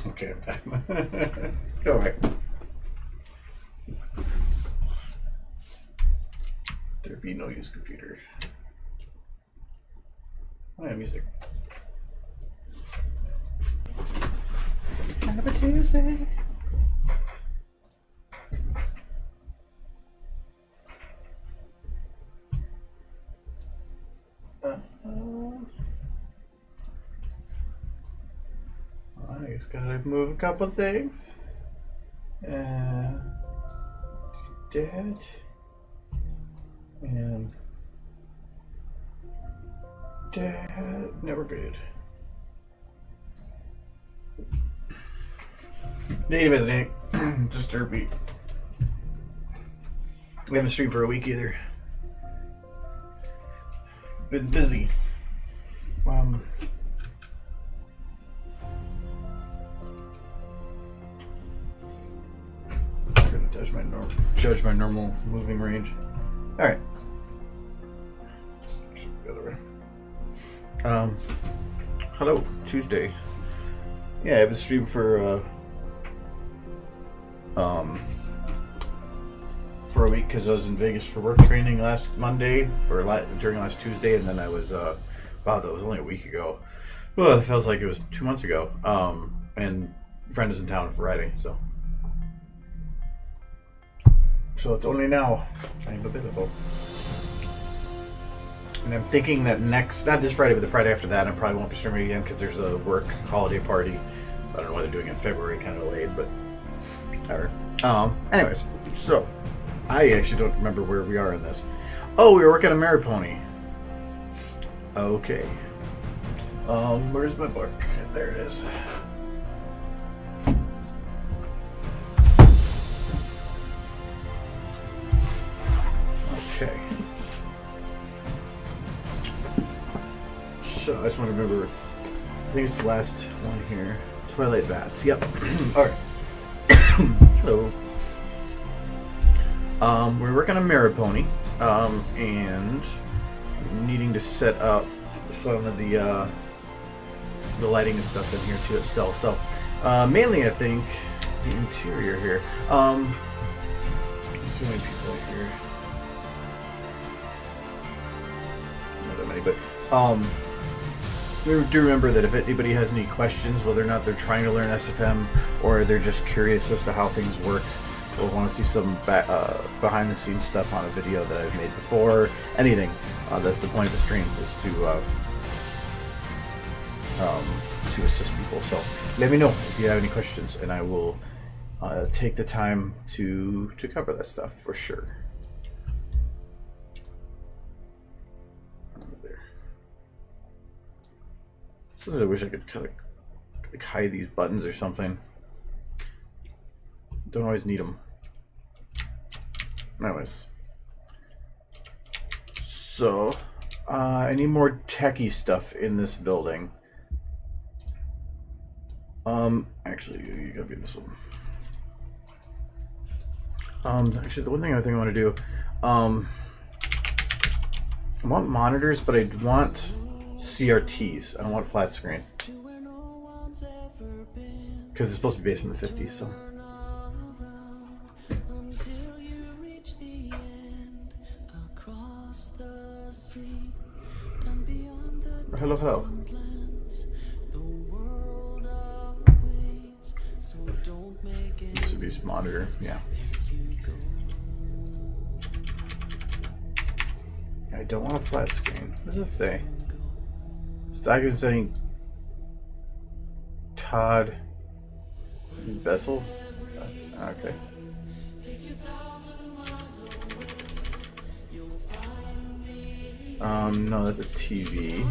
Okay, I'm back. Go away. There be no use computer. Oh yeah, music. Have a Tuesday. I just gotta move a couple things. And that. And that. Never good. Native as an egg. Just derpy. We haven't streamed for a week either. Been busy. I'm gonna judge my normal moving range. All right. The other way. Hello, Tuesday. Yeah, I have a stream for a week because I was in Vegas for work training last Monday or during last Tuesday, and then I was wow, that was only a week ago. Well, it feels like it was 2 months ago. And a friend is in town Friday, so it's only now I'm available. And I'm thinking that not this Friday, but the Friday after that, I probably won't be streaming again because there's a work holiday party. I don't know why they're doing it in February, kind of late, but whatever. Anyways, so I actually don't remember where we are in this. Oh, we were working on Mary Pony. Okay. Where's my book? There it is. Okay. So I just want to remember. I think it's the last one here. Twilight Bats. Yep. All right. Hello. We're working on Maripony, and needing to set up some of the lighting and stuff in here too still. So mainly I think the interior here. There's so many people out here. Not that many, but do remember that if anybody has any questions, whether or not they're trying to learn SFM or they're just curious as to how things work, or want to see some behind the scenes stuff on a video that I've made before, anything, that's the point of the stream, is to assist people. So let me know if you have any questions, and I will take the time to cover that stuff for sure. Sometimes I wish I could kind of like hide these buttons or something. Don't always need them. Anyways, so I need more techie stuff in this building. Actually, you gotta be in this one. Actually, the one thing I think I want to do, I want monitors, but I want CRTs. I don't want flat screen because it's supposed to be based in the 50s. So. Hello, hello. This would be his monitor, yeah. I don't want a flat screen. What does it say? Stock is setting Todd Bessel? Okay. No, that's a TV.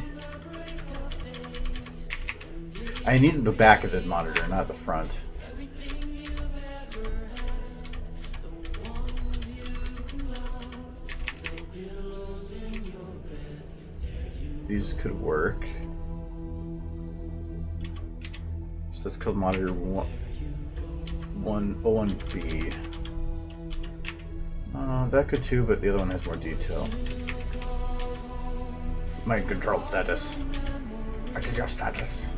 I need the back of the monitor, not the front. These could work. So that's called monitor 101B. That could too, but the other one has more detail. My control status. What is your status?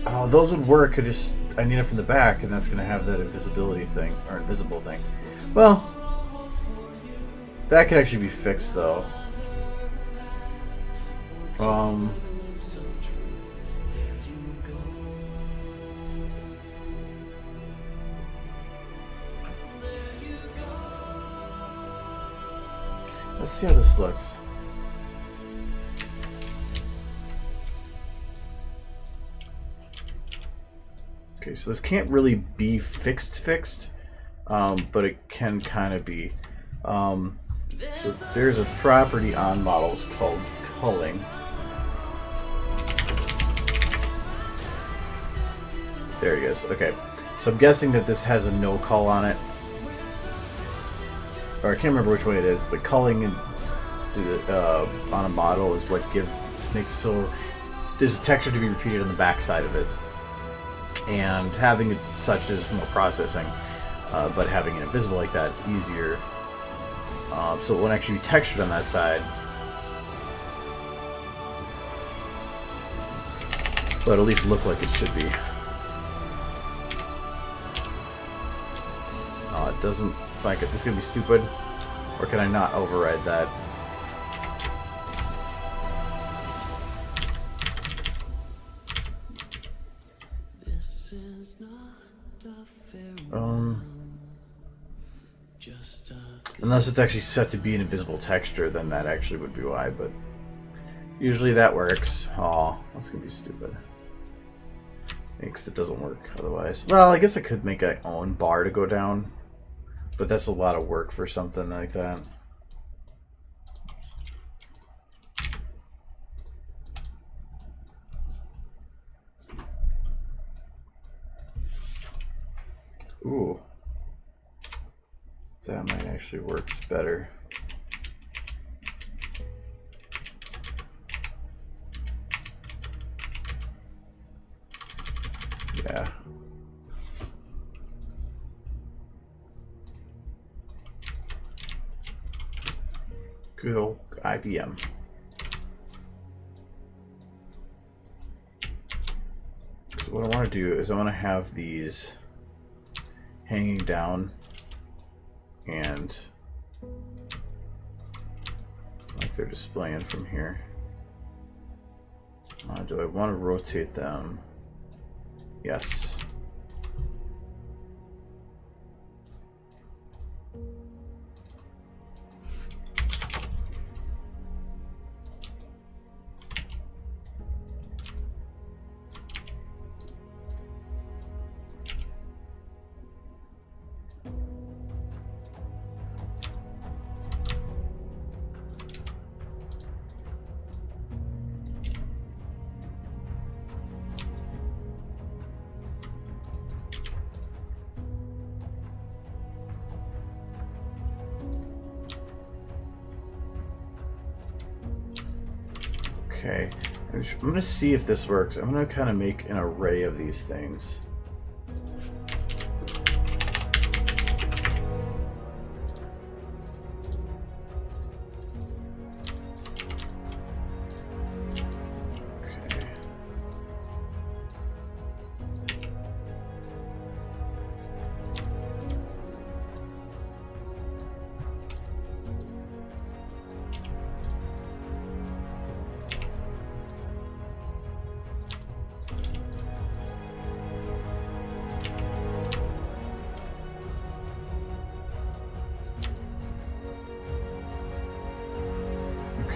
Oh, those would work. I need it from the back, and that's going to have that invisibility thing, or invisible thing. Well, that could actually be fixed, though. Let's see how this looks. Okay, so this can't really be fixed, but it can kind of be. So there's a property on models called culling. There he goes. Okay, so I'm guessing that this has a no cull on it. Or I can't remember which one it is, but culling on a model is what makes so there's a texture to be repeated on the back side of it, and having it such is more processing, but having it invisible like that is easier, so it won't actually be textured on that side, but at least look like it should be. It doesn't. It's like it's gonna be stupid, or can I not override that? Unless it's actually set to be an invisible texture, then that actually would be why, but usually that works. Oh, that's gonna be stupid. Because it doesn't work otherwise. Well, I guess I could make my own bar to go down, but that's a lot of work for something like that. Ooh. That might actually work better. Yeah. Good old IBM. So what I want to do is I want to have these hanging down and like they're displaying from here. Do I want to rotate them? Yes. Okay, I'm going to see if this works. I'm going to kind of make an array of these things.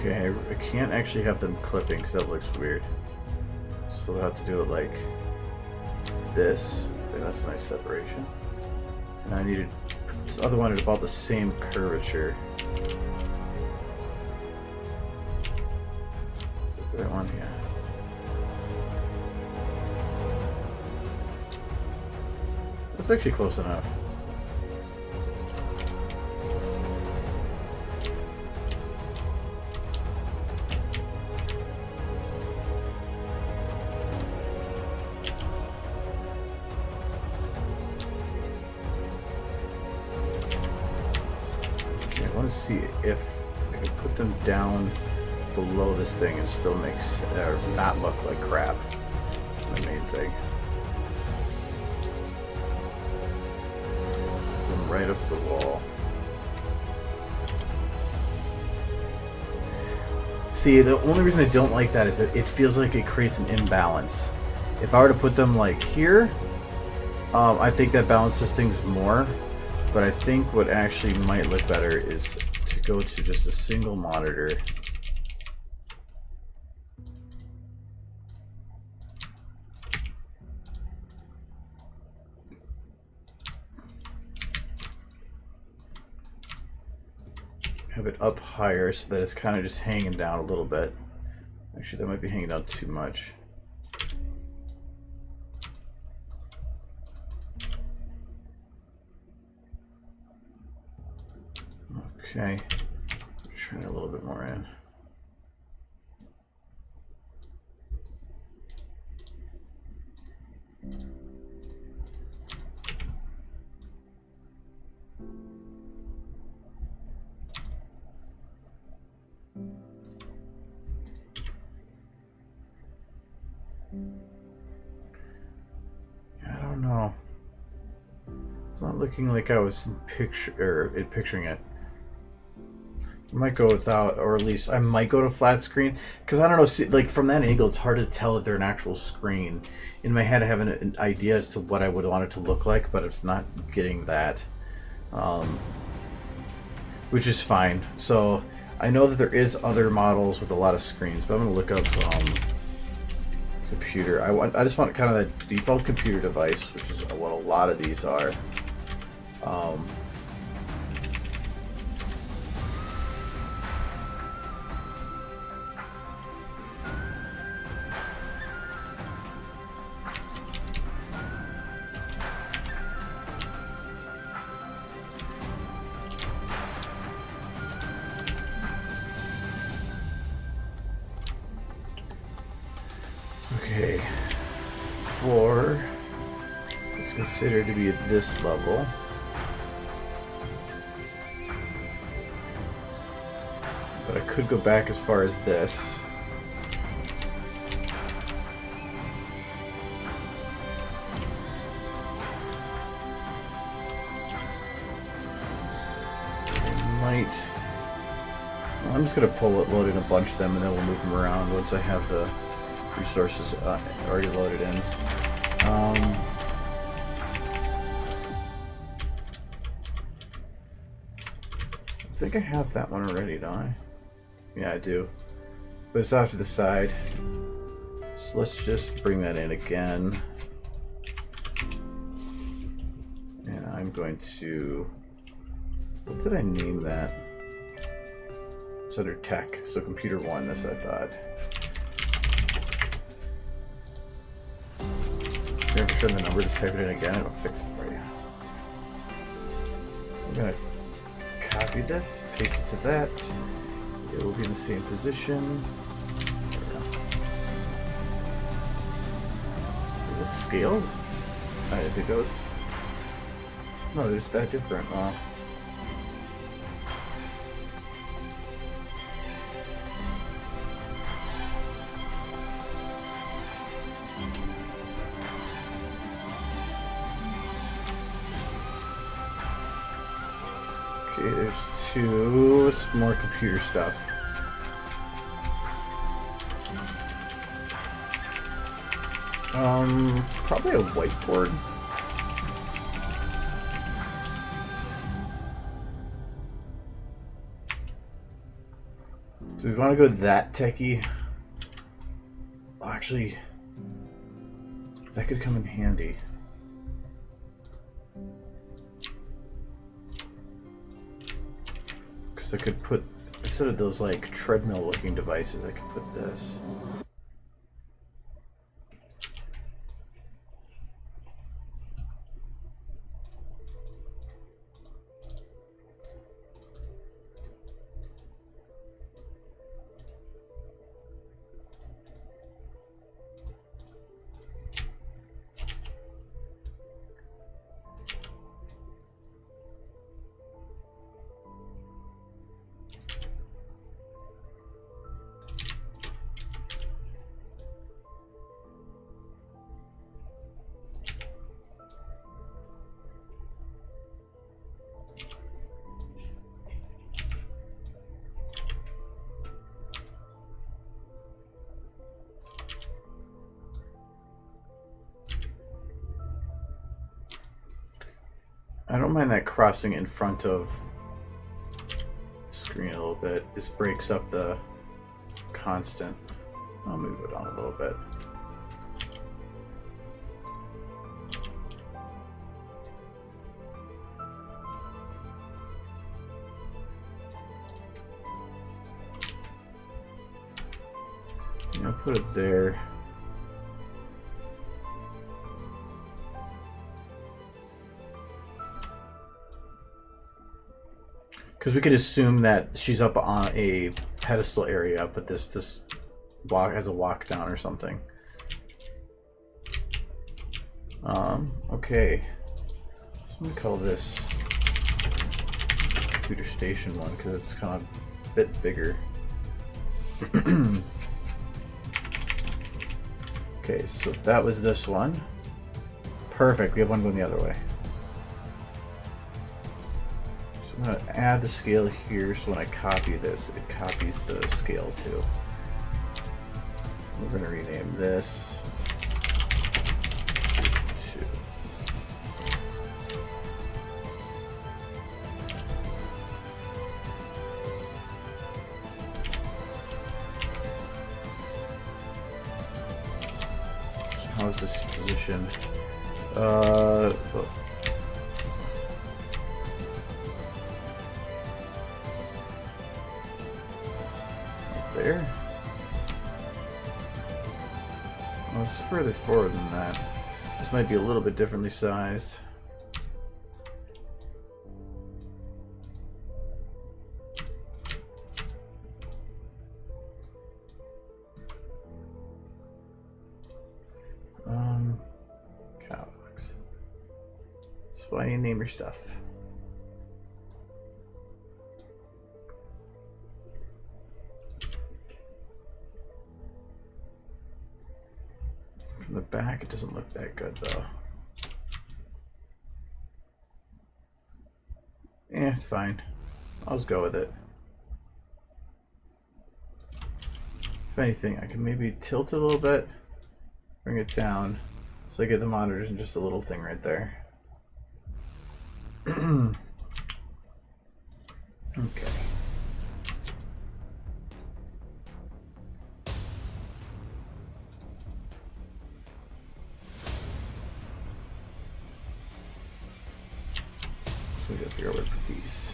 Okay, I can't actually have them clipping because that looks weird. So we'll have to do it like this. Okay, that's a nice separation. And I needed this other one at about the same curvature. Is that the right one? Yeah. That's actually close enough. See if I can put them down below this thing and still make or not look like crap. the main thing. Come right up the wall. See, the only reason I don't like that is that it feels like it creates an imbalance. If I were to put them like here, I think that balances things more. But I think what actually might look better is to go to just a single monitor. Have it up higher so that it's kind of just hanging down a little bit. Actually, that might be hanging down too much. Okay, turn it a little bit more in. I don't know. It's not looking like I was picturing it. I might go without, or at least I might go to flat screen, because I don't know, see, like from that angle it's hard to tell that they're an actual screen. In my head I have an idea as to what I would want it to look like, but it's not getting that, which is fine. So I know that there is other models with a lot of screens, but I'm going to look up computer. I just want kind of that default computer device, which is what a lot of these are. Okay, 4 is considered to be at this level. But I could go back as far as this. Well, I'm just going to load in a bunch of them, and then we'll move them around once I have the resources already loaded in. I think I have that one already, don't I? Yeah, I do. But it's off to the side. So let's just bring that in again. And I'm going to... What did I name that? It's under tech, so computer 1, this I thought. If you're sure the number, just type it in again, it'll fix it for you. I'm gonna copy this, paste it to that. It will be in the same position. There we go. Is it scaled? I think it goes. No, they're just that different. Oh. Okay, there's 2 more computer stuff. Probably a whiteboard. Do we want to go that techie? Well, actually, that could come in handy. I could put, instead of those like treadmill looking devices, I could put this. don't mind that crossing in front of the screen a little bit. This breaks up the constant. I'll move it on a little bit. I'll put it there. Because we could assume that she's up on a pedestal area, but this walk has a walk down or something. Okay. So I'm gonna call this computer station one because it's kind of a bit bigger. Okay, so that was this one. Perfect, we have one going the other way. So I'm going to add the scale here, so when I copy this, it copies the scale too. We're going to rename this to... How is this positioned? Right there. Well, it's further forward than that. This might be a little bit differently sized. Cowbox. That's why you name your stuff. From the back, it doesn't look that good though. Yeah, it's fine. I'll just go with it. If anything, I can maybe tilt it a little bit, bring it down, so I get the monitors and just a little thing right there. Okay. So we gotta figure out where to put these.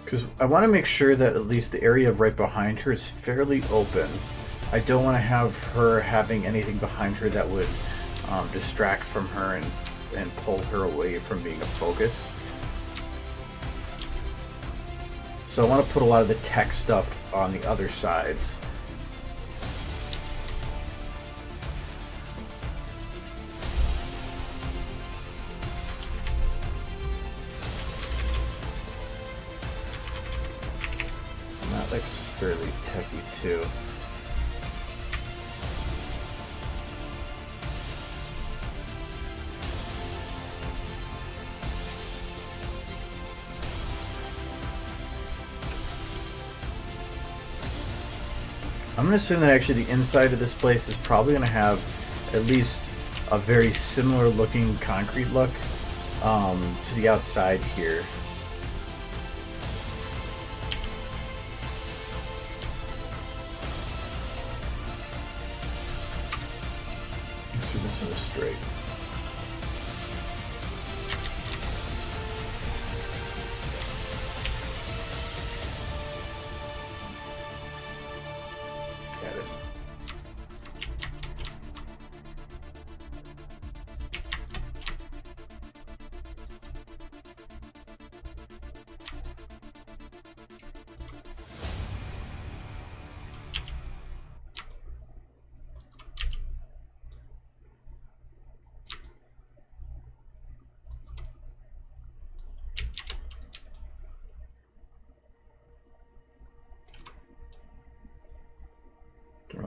Because I want to make sure that at least the area right behind her is fairly open. I don't want to have her having anything behind her that would distract from her and pull her away from being a focus. So I want to put a lot of the tech stuff on the other sides. Looks fairly techy too. I'm going to assume that actually the inside of this place is probably going to have at least a very similar looking concrete look to the outside here. Let's do this one straight.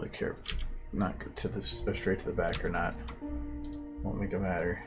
really care if it's not to this straight to the back or not. Won't make it matter.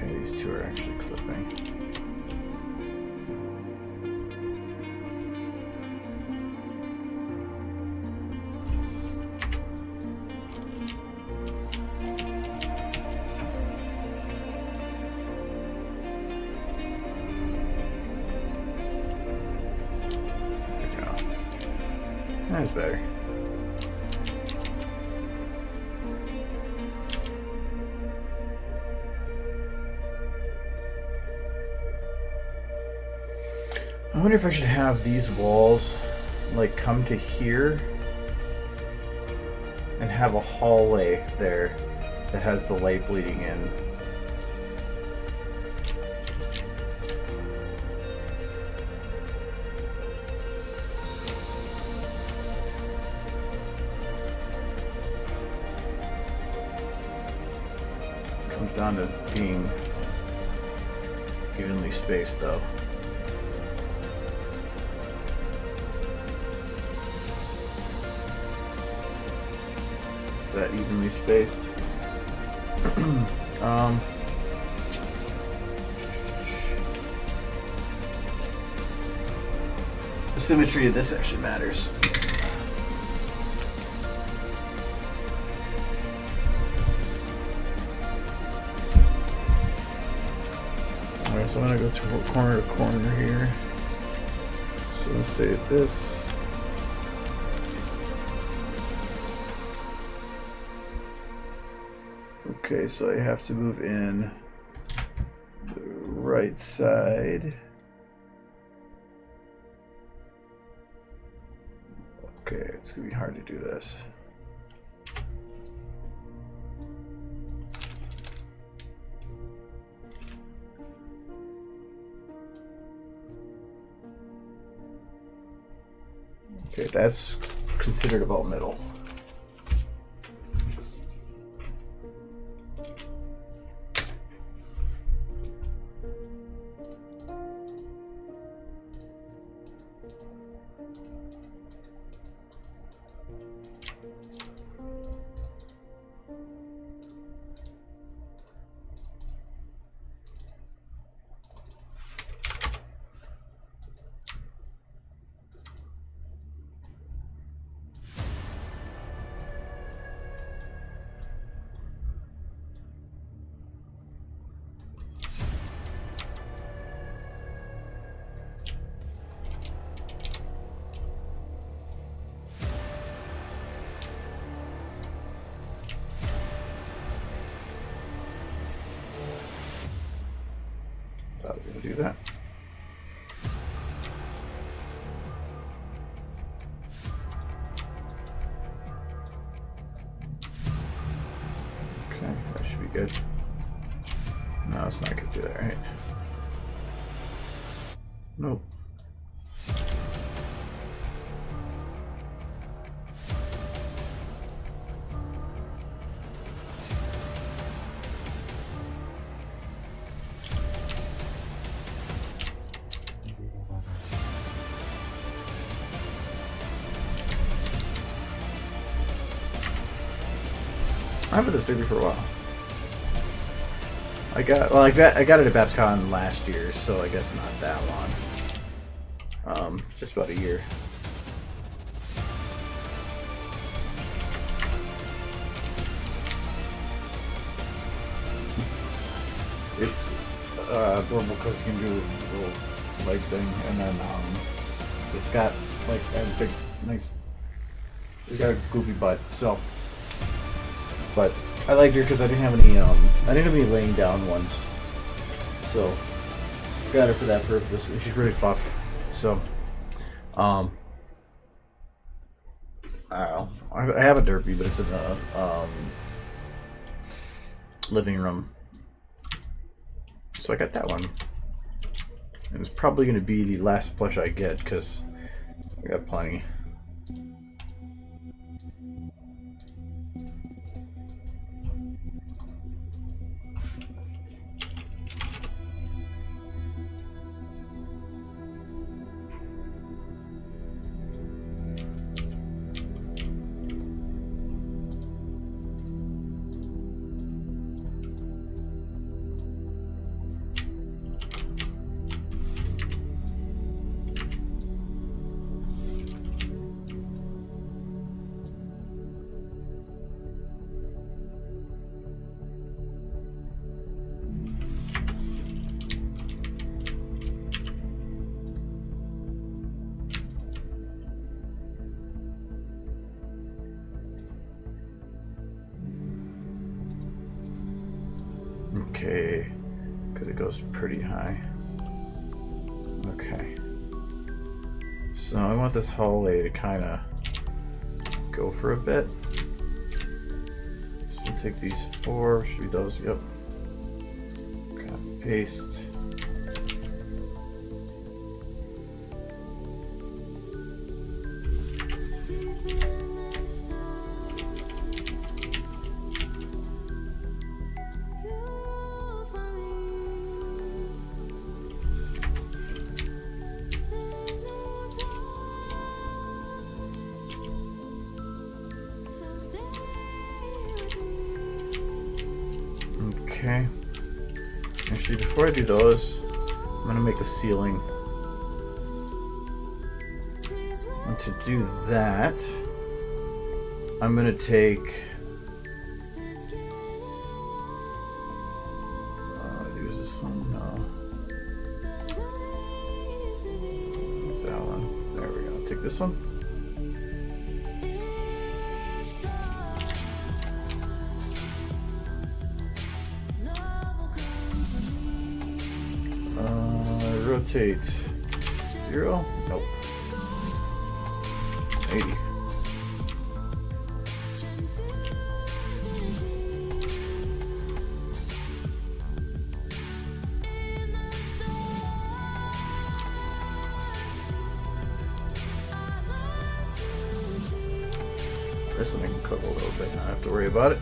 These two are actually clipping. There we go. That's better. I wonder if I should have these walls like come to here and have a hallway there that has the light bleeding in. Comes down to being evenly spaced though. That evenly spaced. The symmetry of this actually matters. Alright, so I'm gonna go to corner to corner here. So let's say this. Okay, so I have to move in the right side. Okay, it's gonna be hard to do this. Okay, that's considered about middle. I was going to do that. Okay, that should be good. No, it's not going to do that, right? Nope. I've had this baby for a while. I got it at BabsCon last year, so I guess not that long. Just about a year. It's adorable because you can do a little leg thing, and then it's got like a big, nice. It's got a goofy butt, so. But I liked her because I didn't have any laying down ones, so got her for that purpose. She's really fluff, so I don't know. I have a derpy, but it's in the living room. So I got that one. And it's probably going to be the last plush I get because I got plenty. Okay, because it goes pretty high. Okay. So I want this hallway to kind of go for a bit. So we'll take these 4, should be those, yep. Copy, paste. Okay. Actually, before I do those, I'm going to make the ceiling. And to do that, I'm going to take... use this one? No. That one. There we go. Take this one. Rotate 0? Nope. 80. This one I can cook a little bit, not have to worry about it.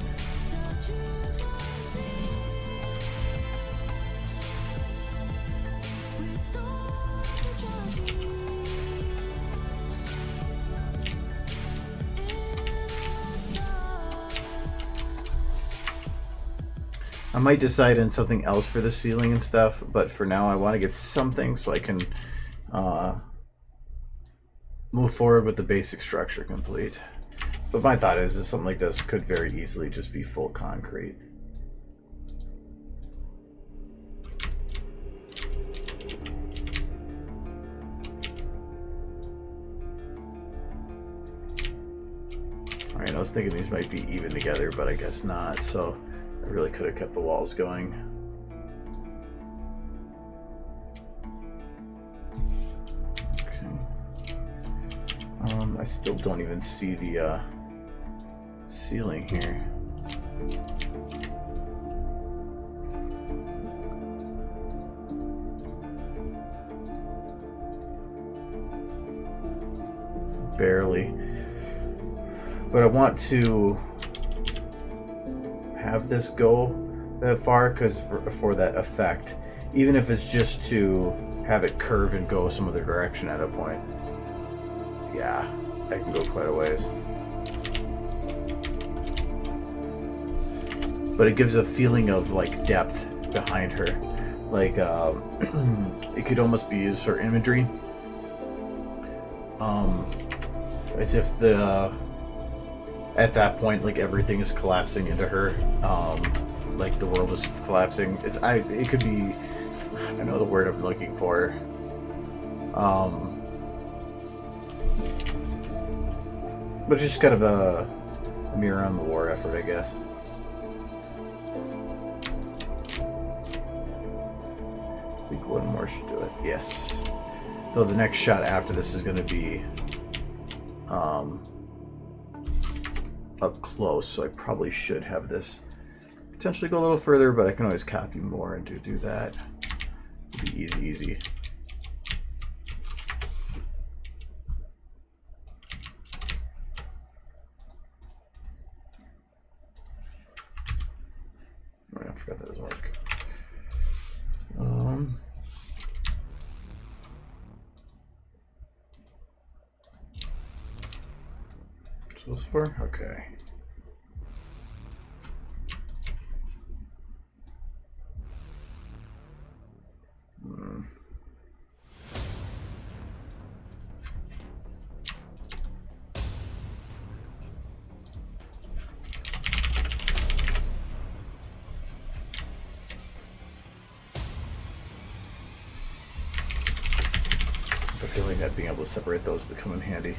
I might decide on something else for the ceiling and stuff, but for now I want to get something so I can move forward with the basic structure complete. But my thought is something like this could very easily just be full concrete. Alright, I was thinking these might be even together, but I guess not, so I really could have kept the walls going. Okay. I still don't even see the ceiling here. It's barely. But I want to have this go that far because for that effect, even if it's just to have it curve and go some other direction at a point. Yeah, that can go quite a ways. But it gives a feeling of like depth behind her. Like, it could almost be used for imagery. As if at that point, like, everything is collapsing into her. Like, the world is collapsing. It could be, I know the word I'm looking for. But just kind of a mirror on the war effort, I guess. I think one more should do it. Yes. Though the next shot after this is going to be up close, so I probably should have this potentially go a little further, but I can always copy more and do that. It'll be easy. Oh, I forgot that doesn't work. So far, okay. I feel like that being able to separate those would come in handy.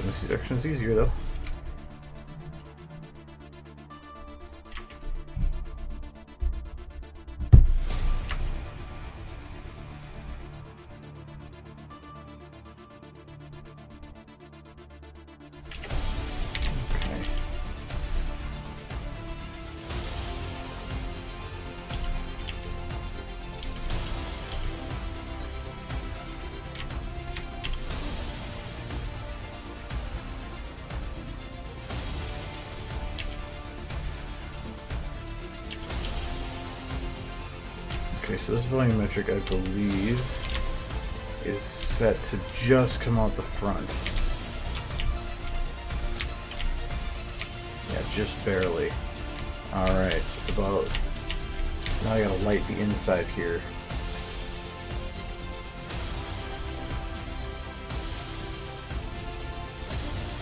This section is easier though. Okay, so this volumetric, I believe, is set to just come out the front. Yeah, just barely. Alright, so it's about... Now I gotta light the inside here.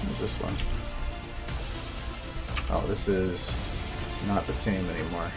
Where's this one? Oh, this is not the same anymore.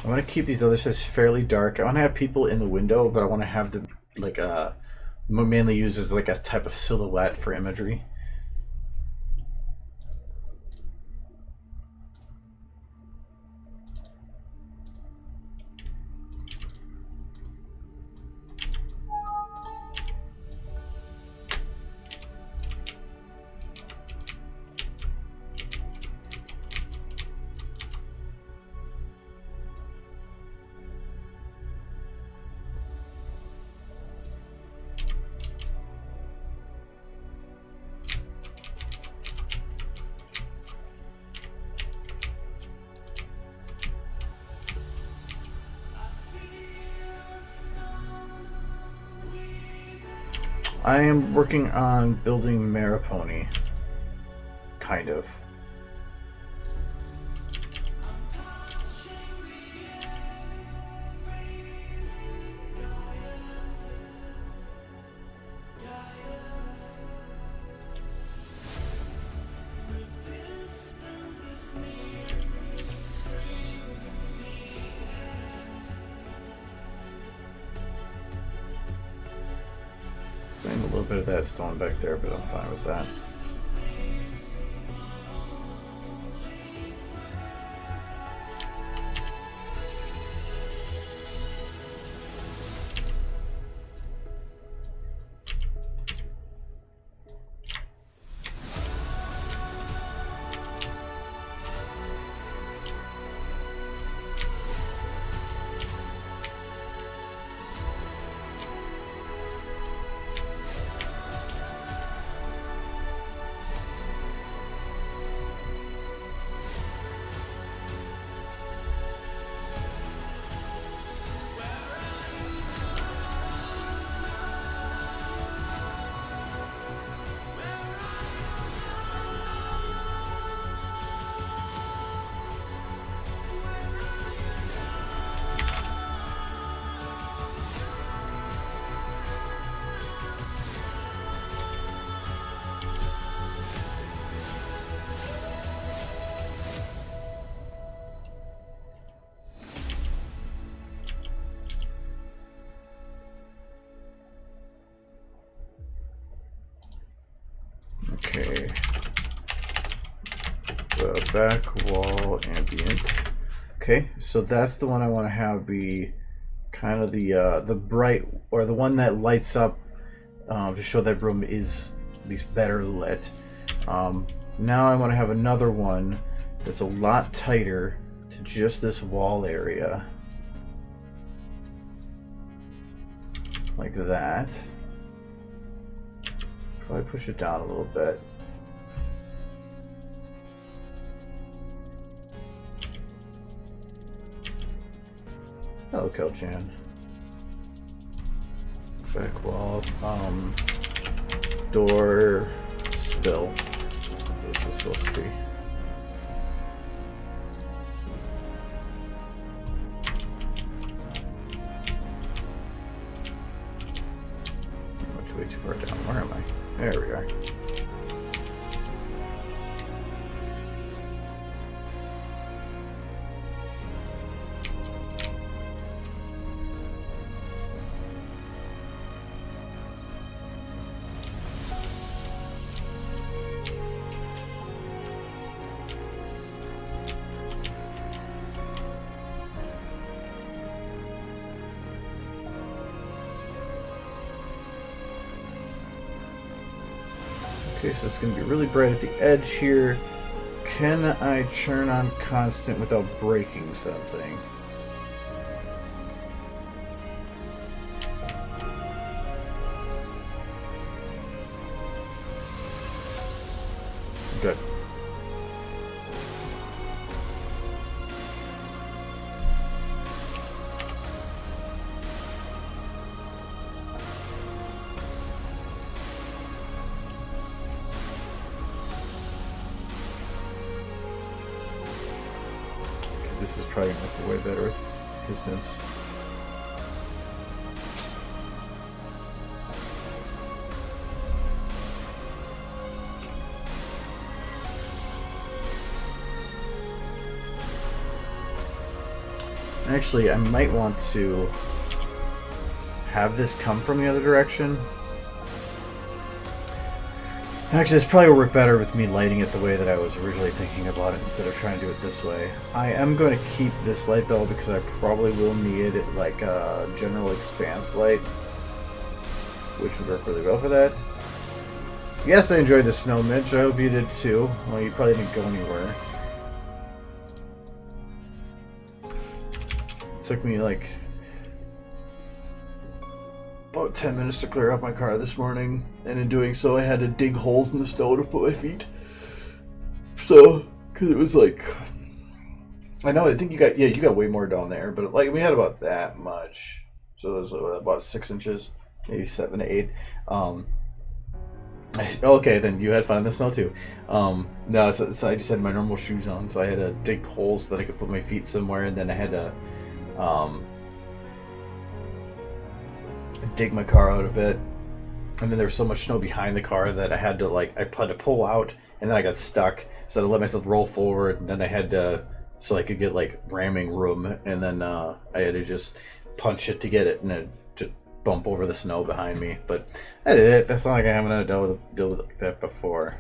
I want to keep these other sets fairly dark. I want to have people in the window, but I want to have them like mainly used as like a type of silhouette for imagery. I am working on building Maripony. Kind of. A little bit of that stone back there, but I'm fine with that. Okay. The back wall ambient. Okay, so that's the one I want to have be kind of the bright, or the one that lights up to show that room is at least better lit. Now I want to have another one that's a lot tighter to just this wall area. Like that. Probably push it down a little bit. Hello, Kelchan. Back wall, door, spill. What this is supposed to be. I went way too far down. Where am I? There we are. Okay, so it's going to be really bright at the edge here. Can I turn on constant without breaking something? Good. This is probably going to be way better with distance. Actually, I might want to have this come from the other direction. Actually, this probably will work better with me lighting it the way that I was originally thinking about it instead of trying to do it this way. I am going to keep this light though because I probably will need it like a general expanse light, which would work really well for that. Yes, I enjoyed the snow, Mitch. I hope you did too. Well, you probably didn't go anywhere. It took me like about 10 minutes to clear out my car this morning, and in doing so I had to dig holes in the snow to put my feet. So, because it was like, I know, I think you got way more down there, but like we had about that much. So it was about 6 inches. maybe 7 to 8. Okay, then you had fun in the snow too. No, so I just had my normal shoes on, so I had to dig holes so that I could put my feet somewhere, and then I had to dig my car out a bit. And then there was so much snow behind the car that I had to pull out, and then I got stuck. So I let myself roll forward, and then I had to, so I could get like ramming room, and then I had to just punch it to get it, and to bump over the snow behind me. But I did it. That's not like I haven't dealt with that before.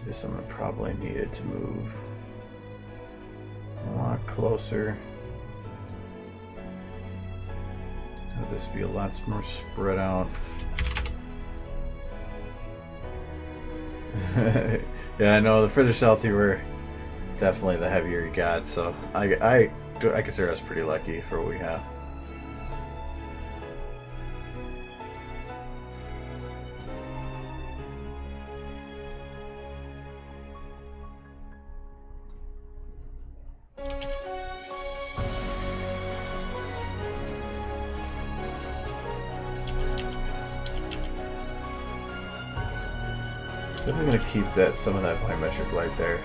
This one probably needed to move a lot closer. This would be a lot more spread out. Yeah, I know. The further south you were, definitely the heavier you got. So I consider us pretty lucky for what we have. Definitely gonna keep some of that volumetric light there.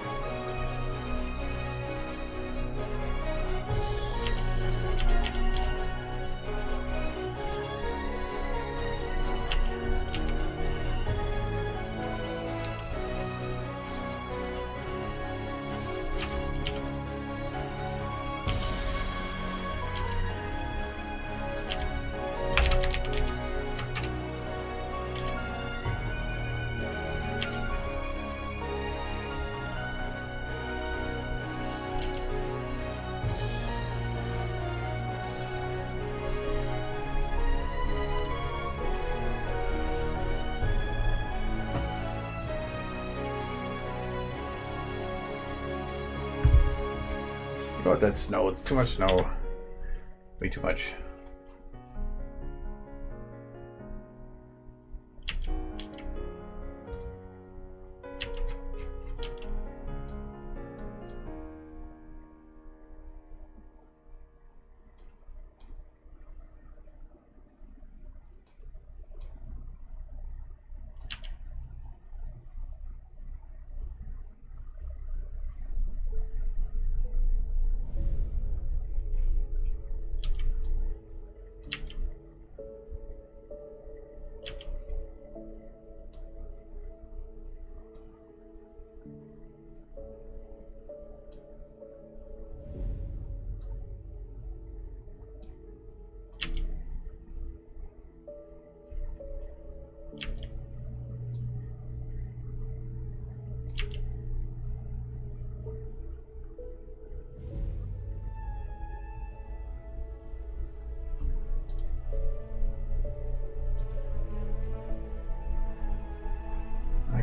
You know what, that snow, it's too much snow. Way too much.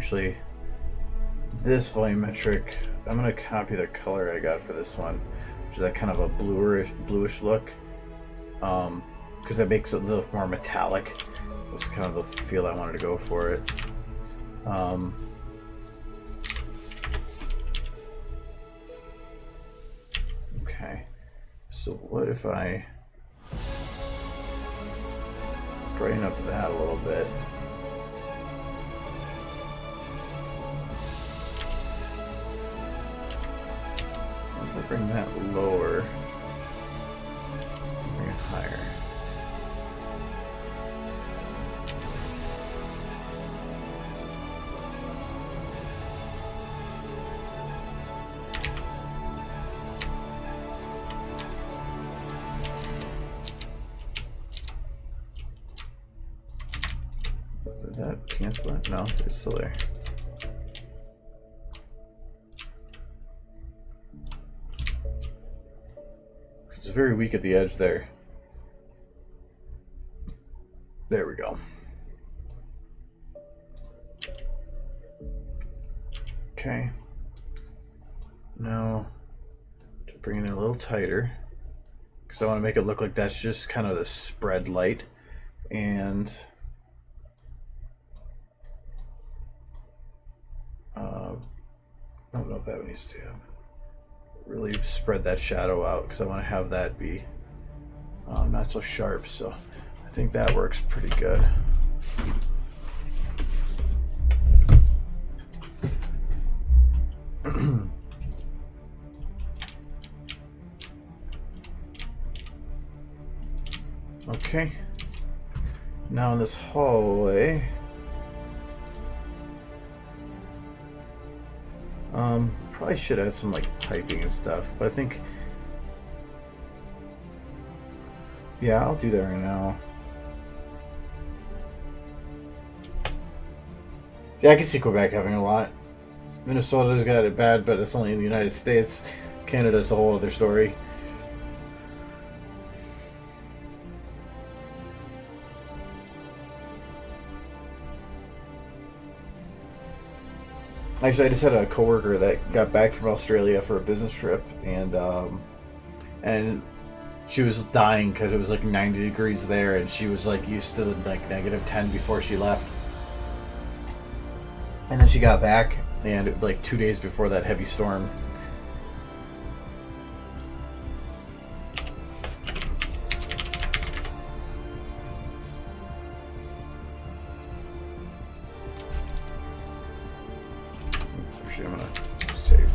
Actually, this volumetric, I'm going to copy the color I got for this one, which is that kind of a bluish look, because that makes it look more metallic. That's kind of the feel I wanted to go for it. Okay, so what if I brighten up that a little bit? If I bring that lower, bring it higher. Did that cancel it? No, it's still there. It's very weak at the edge there. There we go. Okay. Now, to bring it in a little tighter, because I want to make it look like that's just kind of the spread light. And I don't know if that needs to really spread that shadow out, because I want to have that be not so sharp. So I think that works pretty good. Okay. Now in this hallway, probably should add some like piping and stuff, but I think, yeah, I'll do that right now. Yeah, I can see Quebec having a lot. Minnesota's got it bad, but it's only in the United States. Canada's a whole other story. Actually, I just had a coworker that got back from Australia for a business trip, and she was dying because it was like 90 degrees there, and she was like used to like -10 before she left. And then she got back, and like 2 days before that heavy storm. Actually, I'm gonna save.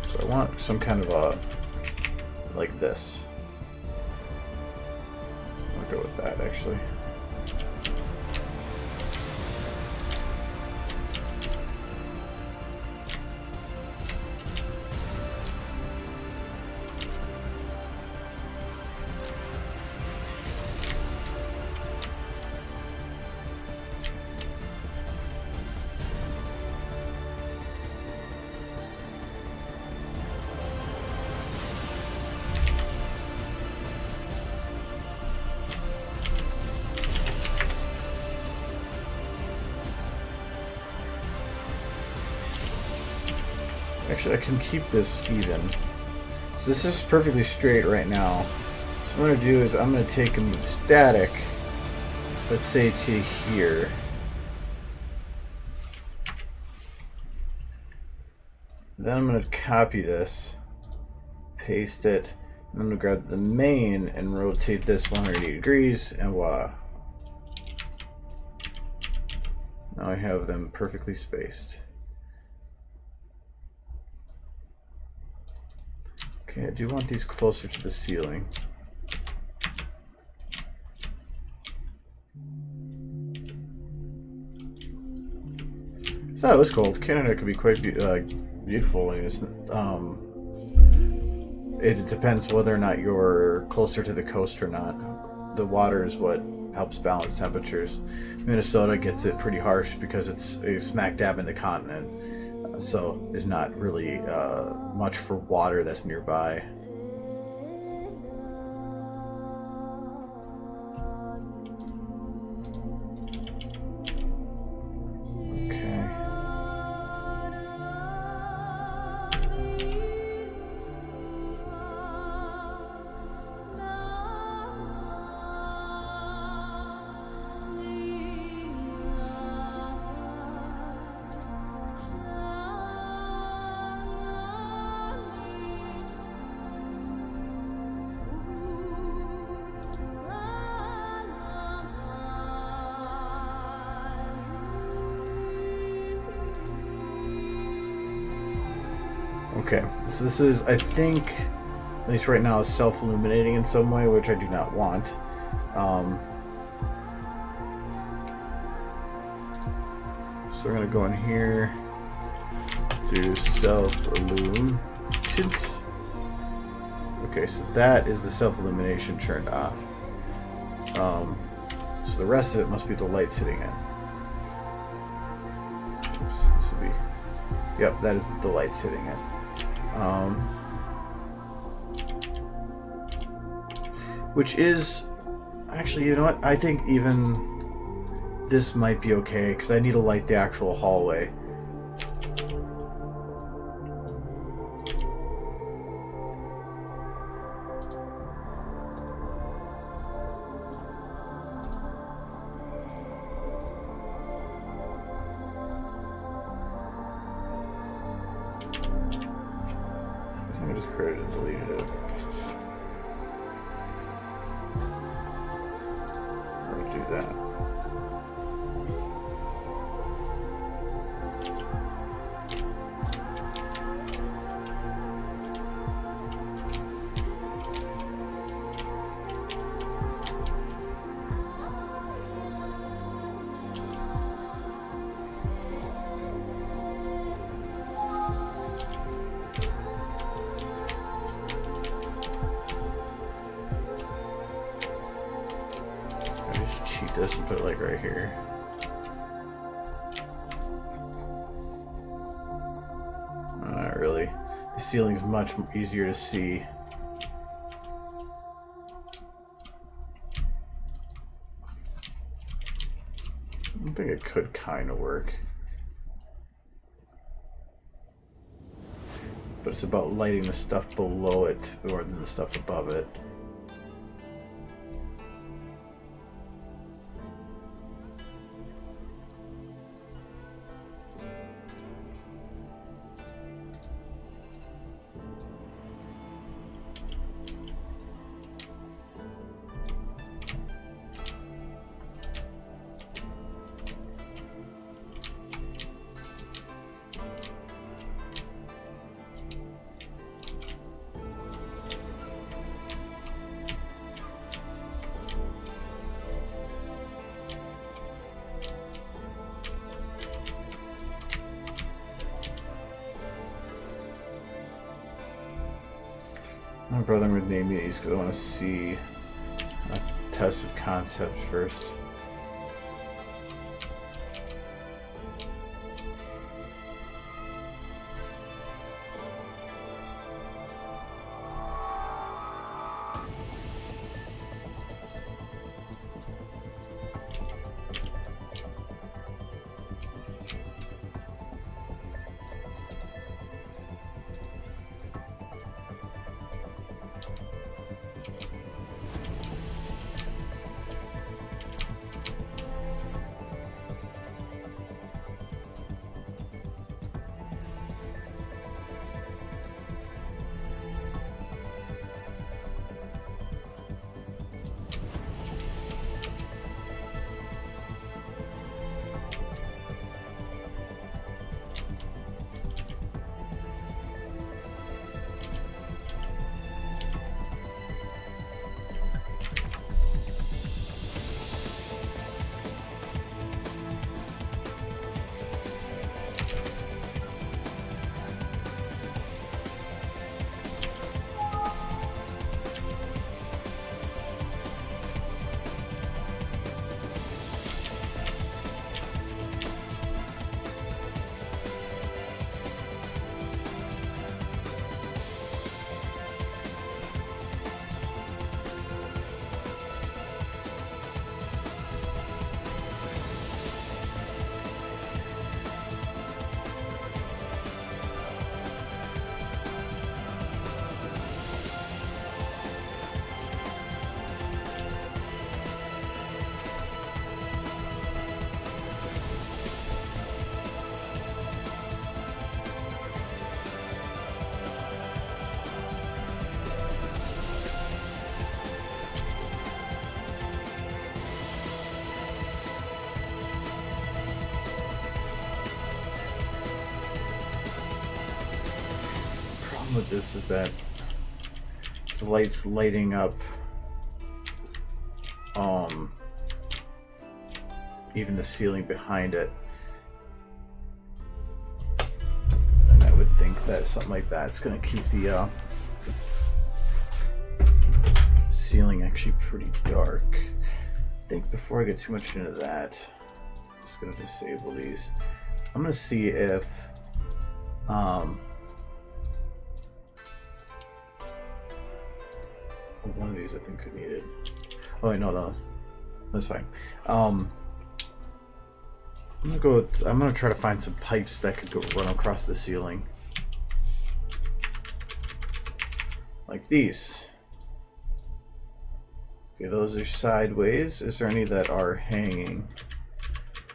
So I want some kind of a, like this. I'll go with that actually. Actually, I can keep this even. So this is perfectly straight right now. So what I'm going to do is I'm going to take them static, let's say to here. Then I'm going to copy this, paste it, and I'm going to grab the main and rotate this 180 degrees, and voila. Now I have them perfectly spaced. Okay, I do want these closer to the ceiling. I thought it was cold. Canada could be quite beautiful. It depends whether or not you're closer to the coast or not. The water is what helps balance temperatures. Minnesota gets it pretty harsh because it's smack dab in the continent. so there's not really much for water that's nearby. Okay, so this is, I think, at least right now, is self-illuminating in some way, which I do not want. So we're going to go in here, do self-illumination. Okay, so that is the self-illumination turned off. So the rest of it must be the lights hitting it. Oops, this would be, yep, that is the lights hitting it. Which is, actually, you know what? I think even this might be okay, because I need to light the actual hallway. I just created and deleted it. I'll do that. Cheat this and put it like right here. Not really. The ceiling's much easier to see. I think it could kind of work. But it's about lighting the stuff below it more than the stuff above it. My brother would name these because I want to see a test of concepts first. problem with this is that the light's lighting up even the ceiling behind it. And I would think that something like that's going to keep the ceiling actually pretty dark. I think before I get too much into that, I'm just going to disable these. I'm going to see if one of these I think could need it. Oh wait, no, that's fine. I'm gonna try to find some pipes that could go run across the ceiling, like these. Okay, those are sideways. Is there any that are hanging?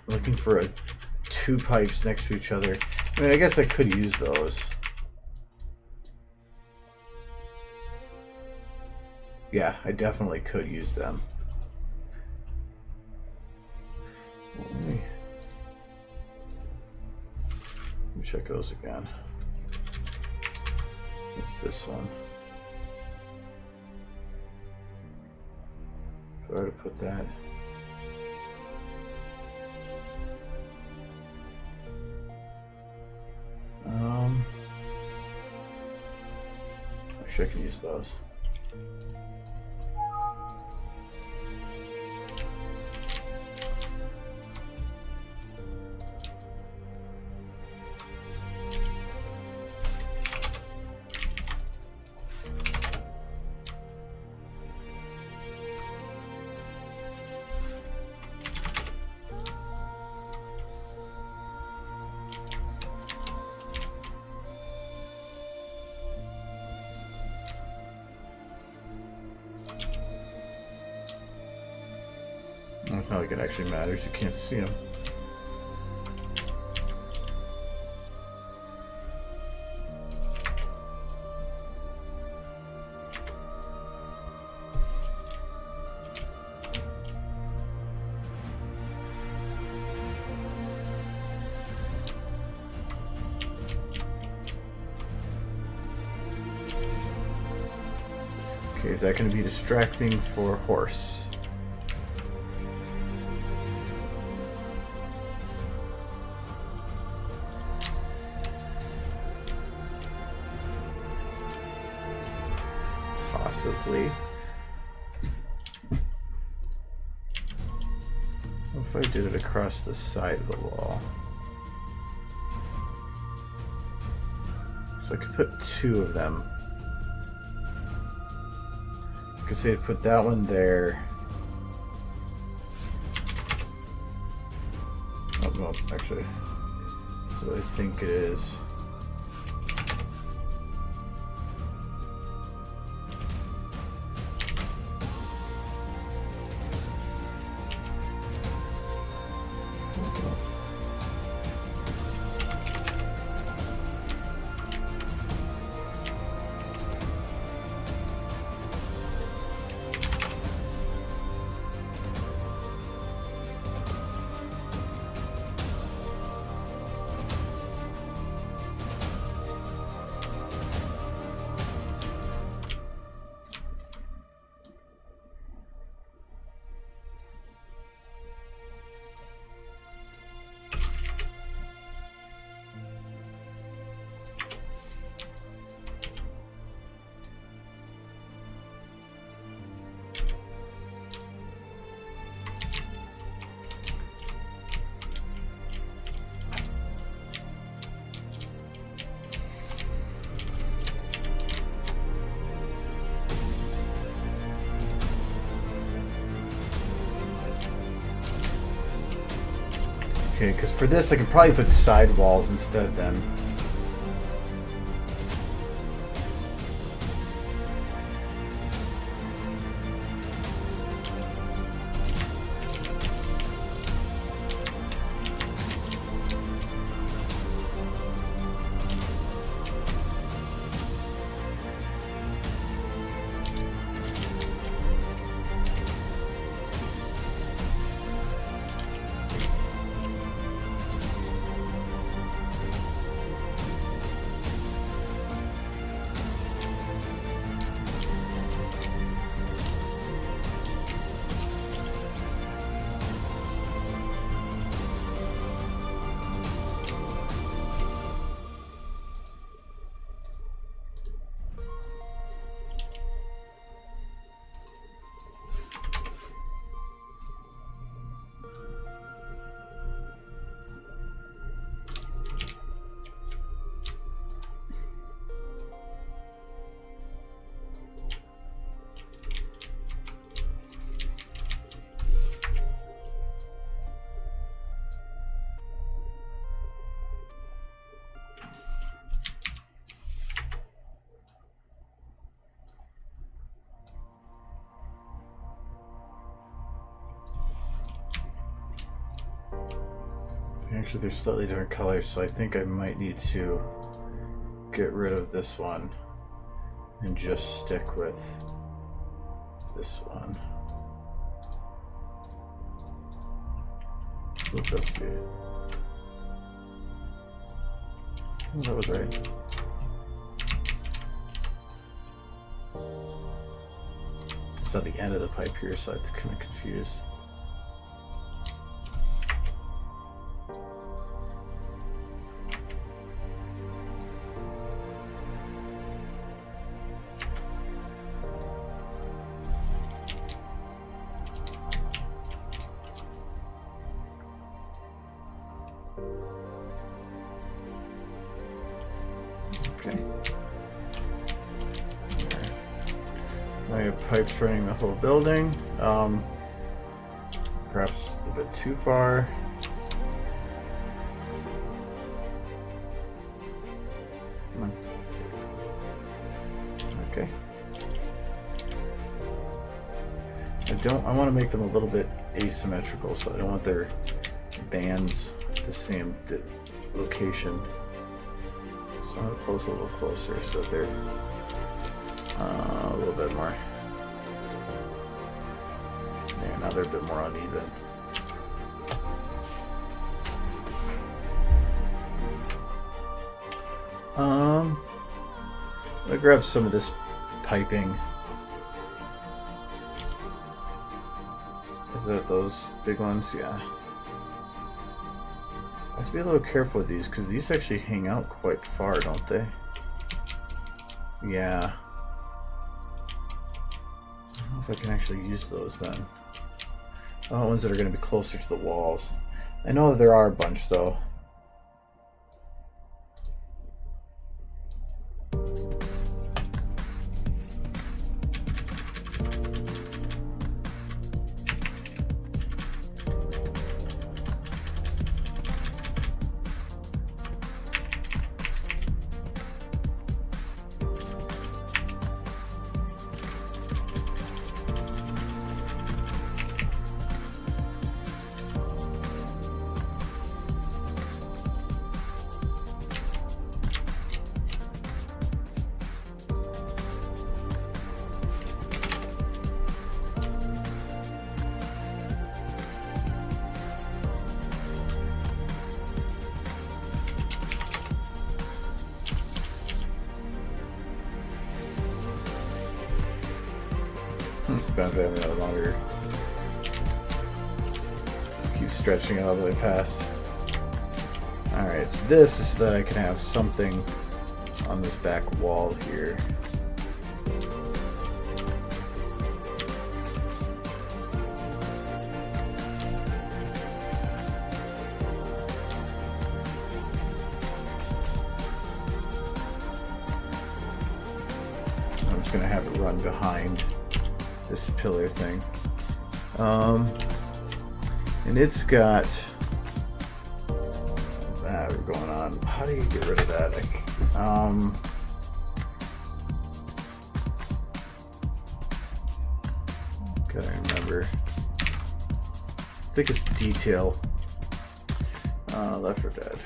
I'm looking for two pipes next to each other. I mean, I guess I could use those. Yeah, I definitely could use them. Let me check those again. What's this one? Try to put that. Actually, I can use those. It's not like it actually matters, you can't see them. Okay, is that going to be distracting for horse? Possibly. What if I did it across the side of the wall? So I could put two of them. I could say I'd put that one there. Oh, no, actually, that's what I think it is. Okay, because for this I could probably put side walls instead then. Actually, they're slightly different colors, so I think I might need to get rid of this one and just stick with this one. What does do? Oh, that was right. It's at the end of the pipe here, so I'm kind of confused. Okay. Now you have pipes running the whole building. Perhaps a bit too far. Come on. Okay. I want to make them a little bit asymmetrical, so I don't want their bands at the same location. So I'm going to close a little closer so that they're a little bit more. There, now they're a bit more uneven. I'm going to grab some of this piping. Is that those big ones? Yeah. I have to be a little careful with these because these actually hang out quite far, don't they? Yeah. I don't know if I can actually use those then. Oh, ones that are going to be closer to the walls. I know that there are a bunch though. Benefit having that longer. Just keep stretching it all the way past. Alright, so this is so that I can have something on this back wall here. I'm just going to have it run behind this pillar thing. And it's got that going on. How do you get rid of that? Gotta remember. I think it's detail. Left or dead.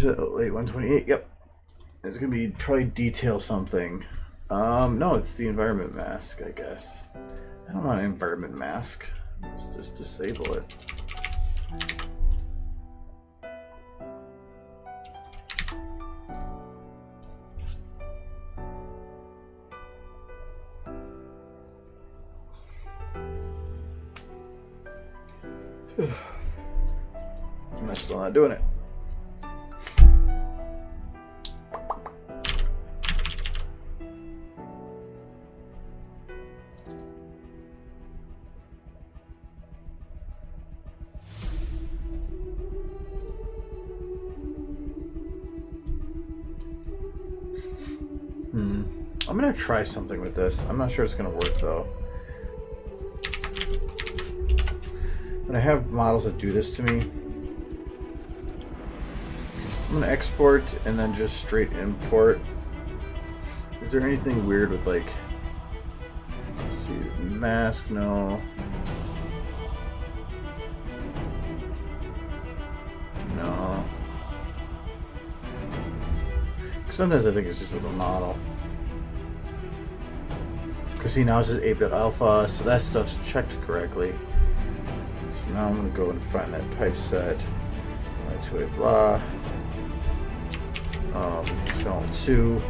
Oh, wait, 128. Yep, it's gonna be probably detail something. No, it's the environment mask, I guess. I don't want an environment mask. Let's just disable it. I'm still not doing it. I'm gonna try something with this. I'm not sure it's gonna work though. When I have models that do this to me, I'm gonna export and then just straight import. Is there anything weird with like, let's see, mask? No. No. Sometimes I think it's just with a model. Because see, now it says 8-bit alpha, so that stuff's checked correctly. So now I'm going to go and find that pipe set. Two-way blah. Channel 2.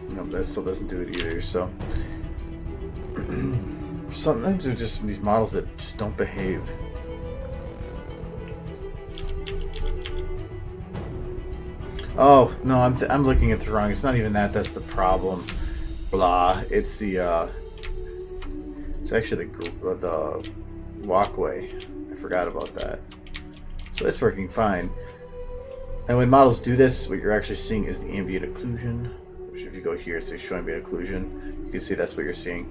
Nope, that still doesn't do it either, so sometimes there's just these models that just don't behave. Oh, no, I'm looking at the wrong. It's not even that, that's the problem. Blah, it's the it's actually the walkway. I forgot about that. So it's working fine. And when models do this, what you're actually seeing is the ambient occlusion. Which if you go here, it says show ambient occlusion. You can see that's what you're seeing.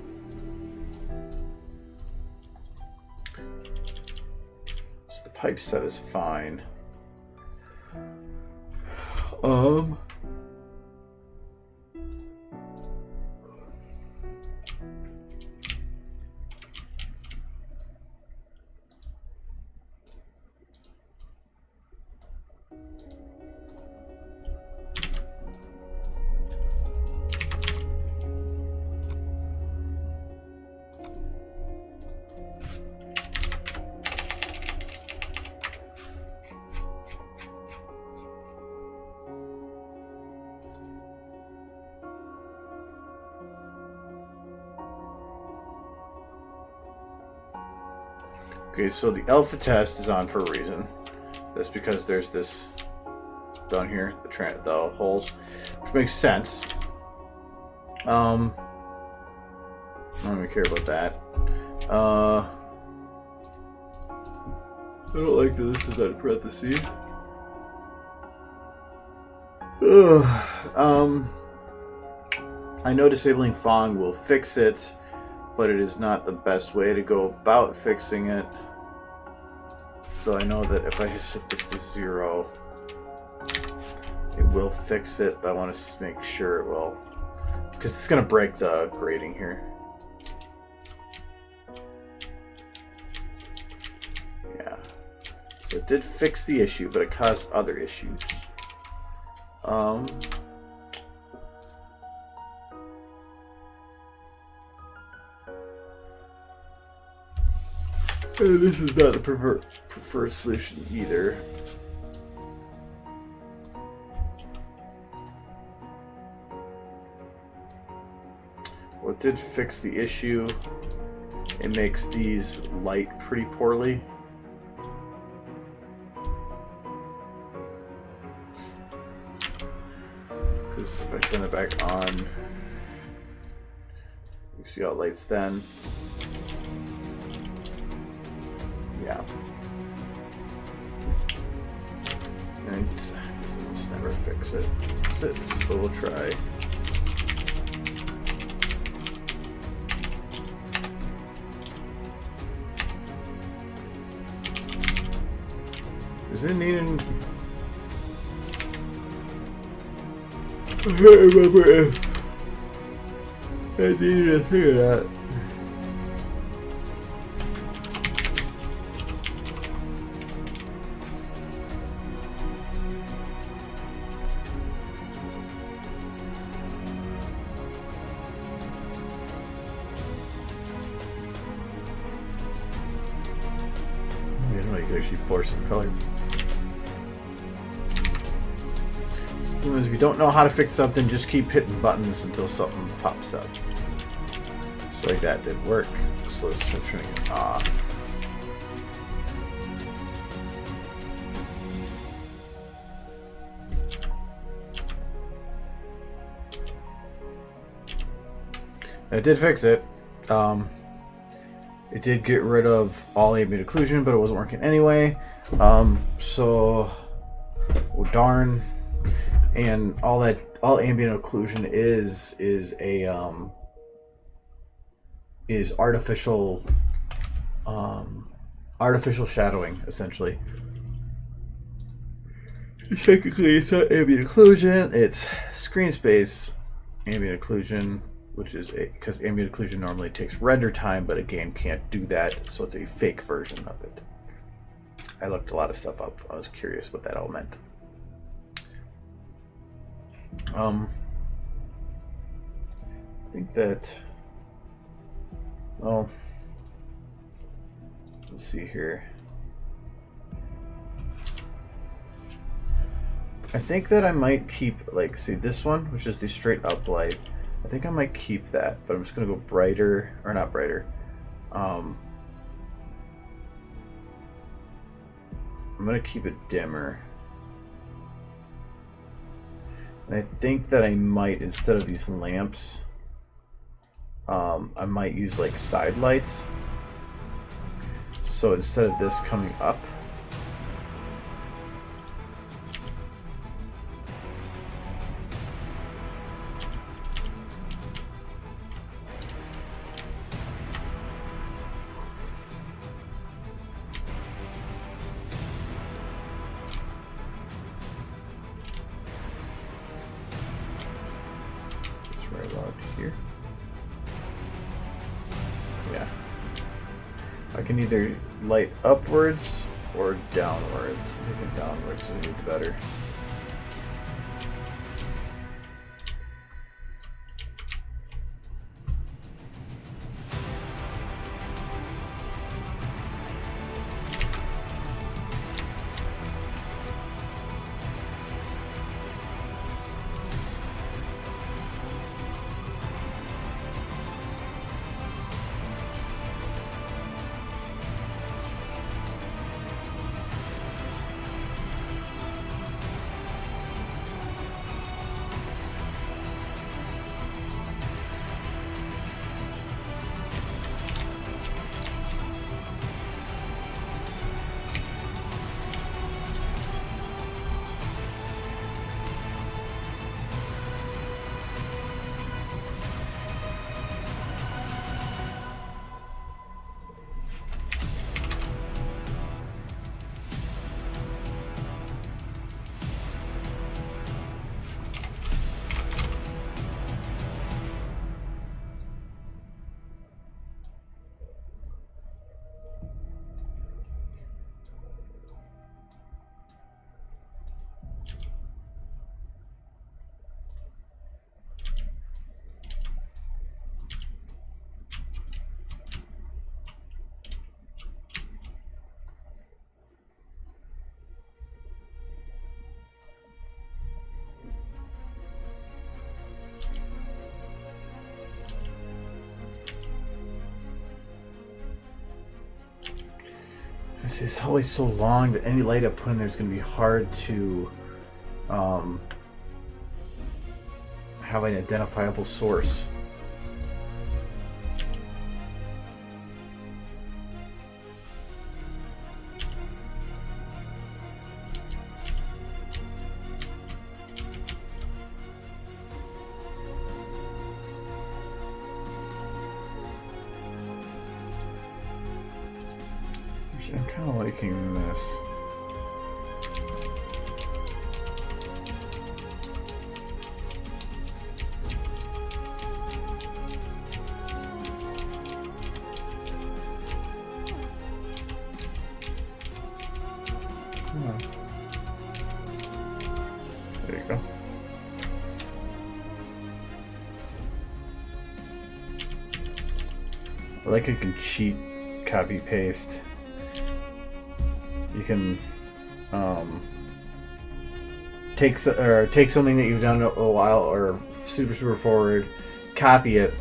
So the pipe set is fine. Okay, so the alpha test is on for a reason. That's because there's this down here, the holes, which makes sense. I don't even care about that. I don't like that this is not in parentheses. I know disabling Fong will fix it, but it is not the best way to go about fixing it. So I know that if I set this to 0, it will fix it, but I want to make sure it will, because it's going to break the grading here. Yeah. So it did fix the issue, but it caused other issues. This is not the preferred solution either. What did fix the issue? It makes these light pretty poorly. Because if I turn it back on, you see how it lights then. Yeah. And this will never fix it. So we'll try. Does it need an... I can't remember if I needed a thing of that. I didn't know you could actually force some color. If you don't know how to fix something, just keep hitting buttons until something pops up. So like that did work. So let's try turning it off. It did fix it. It did get rid of all ambient occlusion, but it wasn't working anyway. So, oh darn. And all ambient occlusion is artificial shadowing, essentially. Technically, it's not ambient occlusion; it's screen space ambient occlusion, which is because ambient occlusion normally takes render time, but a game can't do that, so it's a fake version of it. I looked a lot of stuff up. I was curious what that all meant. I think that, well, let's see here. I think that I might keep, like, see this one, which is the straight up light. I think I might keep that, but I'm just gonna go brighter, or not brighter. I'm gonna keep it dimmer. And I think that I might, instead of these lamps, I might use like side lights. So instead of this coming up, right about here. Yeah. I can either light upwards or downwards. I think downwards would be better. It's always so long that any light I put in there is going to be hard to have an identifiable source. I'm kind of liking this. There you go. I like you can cheat, copy, paste. You can take something that you've done a while or super forward, copy it,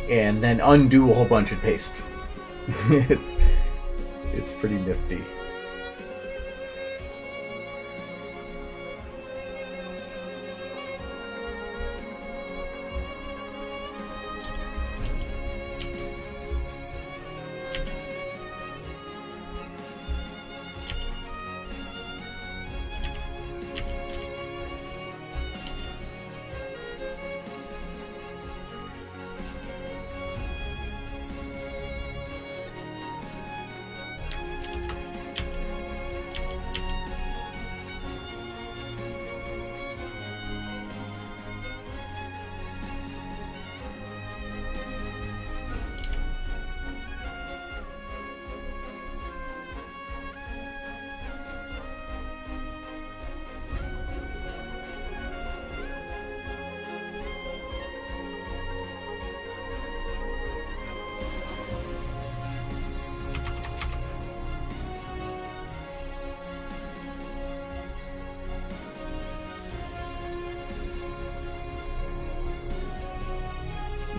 and then undo a whole bunch and paste. It's pretty nifty.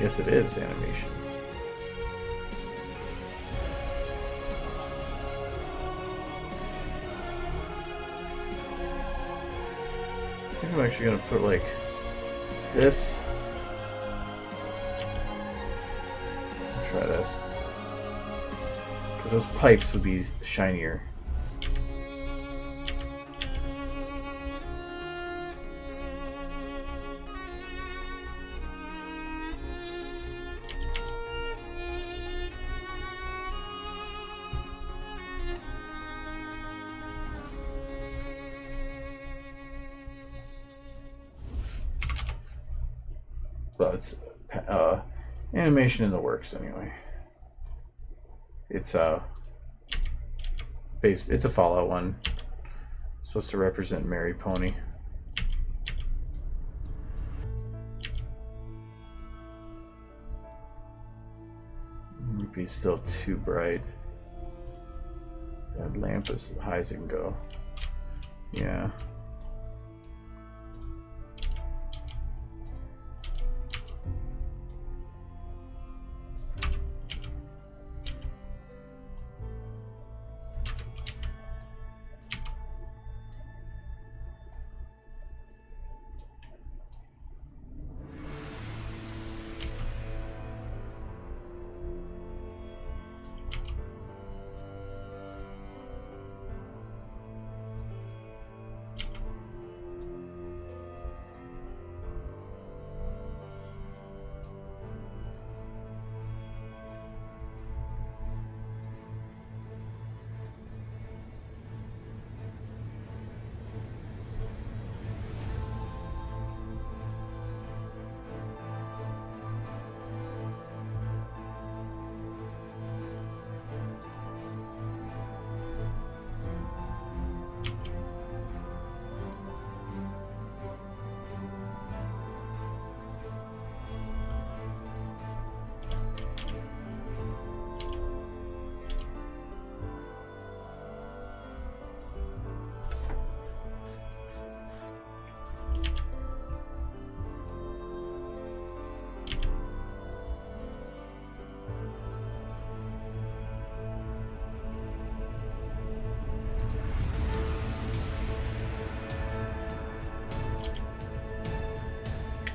Yes, it is animation. I think I'm actually gonna put like this. Try this. Because those pipes would be shinier. But it's animation in the works anyway. It's based. It's a Fallout one. It's supposed to represent Mary Pony. Might be still too bright. That lamp is as high as it can go. Yeah.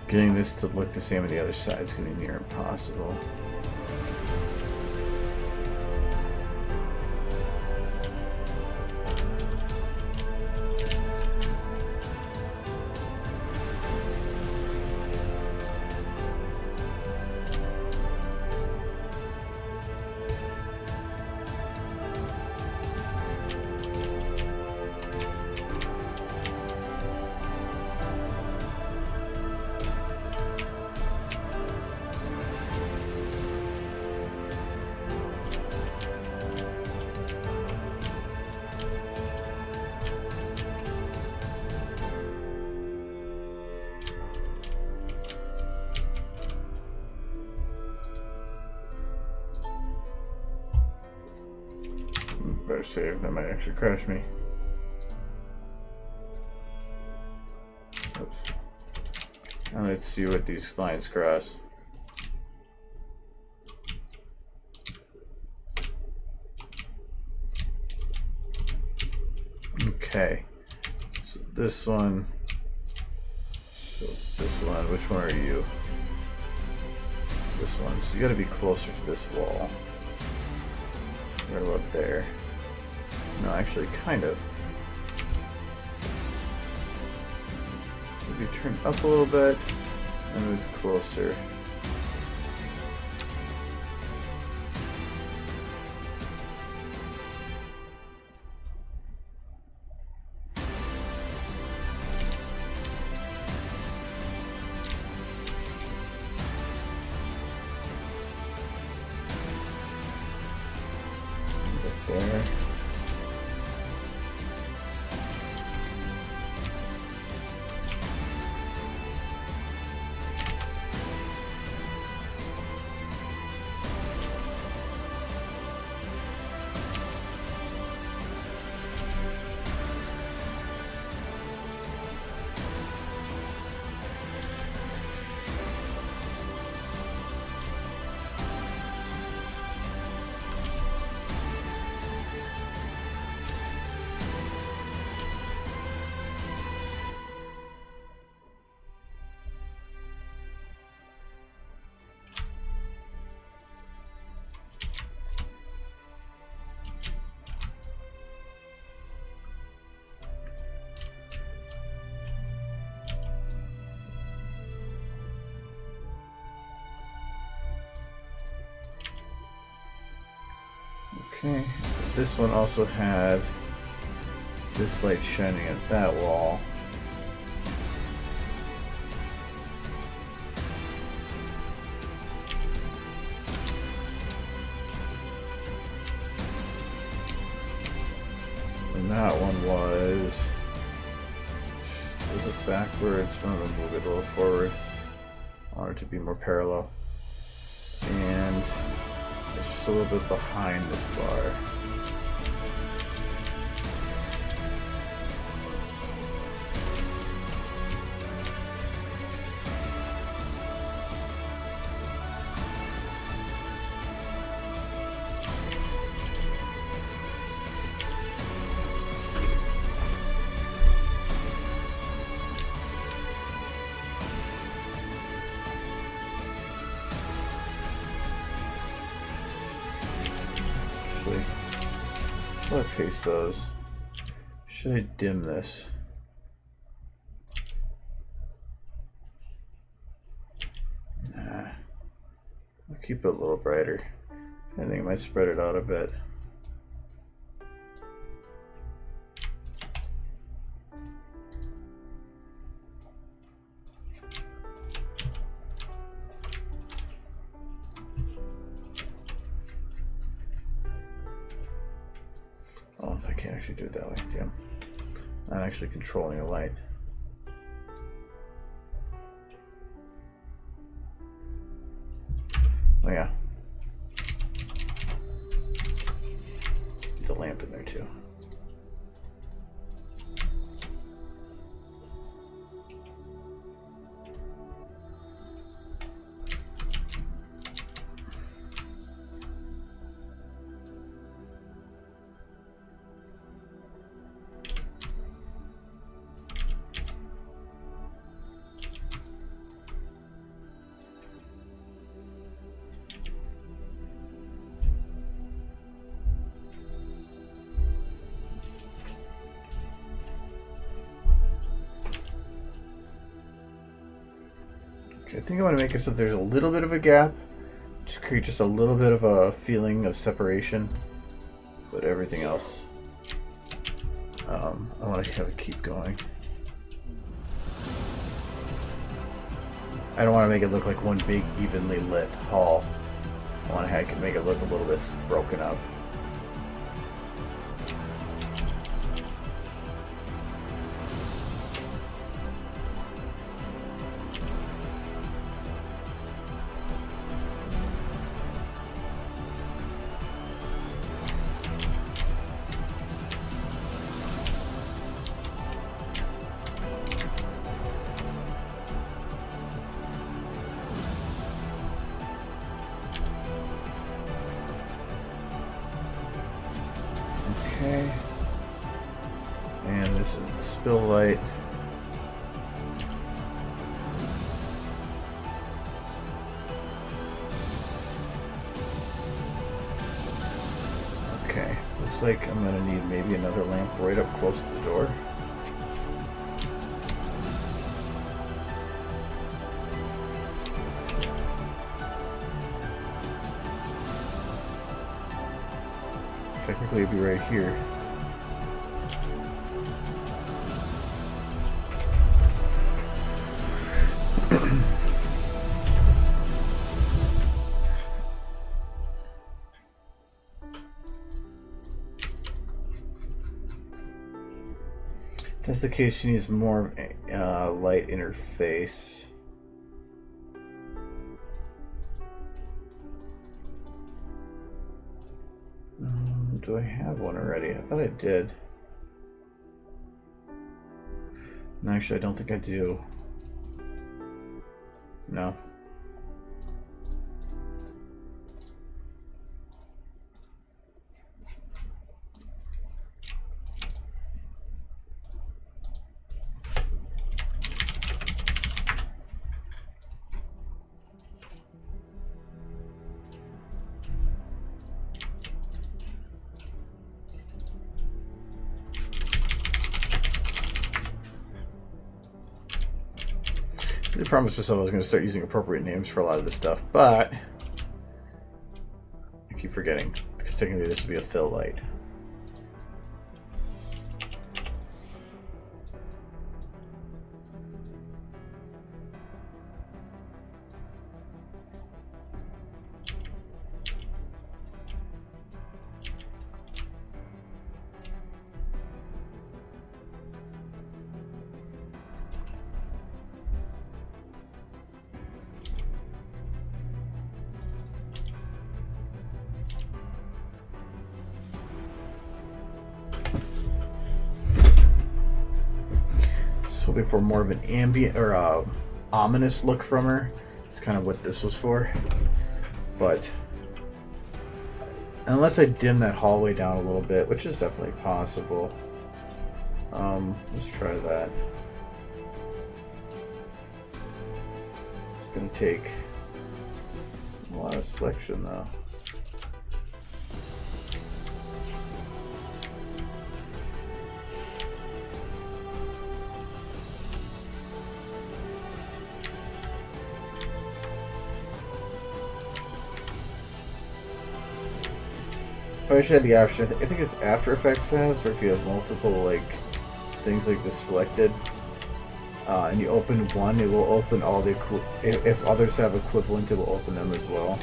Getting this to look the same on the other side is going to be near impossible. Better save, that might actually crash me. Oops. Now let's see what these lines cross. Okay, so this one, which one are you? This one, so you gotta be closer to this wall. Right about there. No, actually, kind of. Maybe turn up a little bit and move closer. There. Okay, this one also had this light shining at that wall. And that one was a little bit backwards, I'm going to move it a little forward. I want it to be more parallel. And it's just a little bit behind this bar. Should I paste those? Should I dim this? Nah. I'll keep it a little brighter. I think I might spread it out a bit. Oh, I can't actually do it that way. Damn. Not actually controlling the light. Oh yeah. There's a lamp in there too. I think I want to make it so there's a little bit of a gap to create just a little bit of a feeling of separation, but everything else I want to have it keep going. I don't want to make it look like one big evenly lit hall. I want to make it look a little bit broken up. Okay, and this is the spill light. Okay, looks like I'm gonna need maybe another lamp right up close to the door. Technically it'd be right here. If that's the case, she needs more light in her face. Do I have one already? I thought I did. No, actually, I don't think I do. No. I promised myself I was going to start using appropriate names for a lot of this stuff, but I keep forgetting because technically this would be a fill light. Hoping for more of an ambient or ominous look from her. It's kind of what this was for. But unless I dim that hallway down a little bit, which is definitely possible. Let's try that. It's gonna take a lot of selection though. I should have the option. I think it's After Effects has, or if you have multiple like things like this selected, and you open one, it will open all the if others have equivalent, it will open them as well.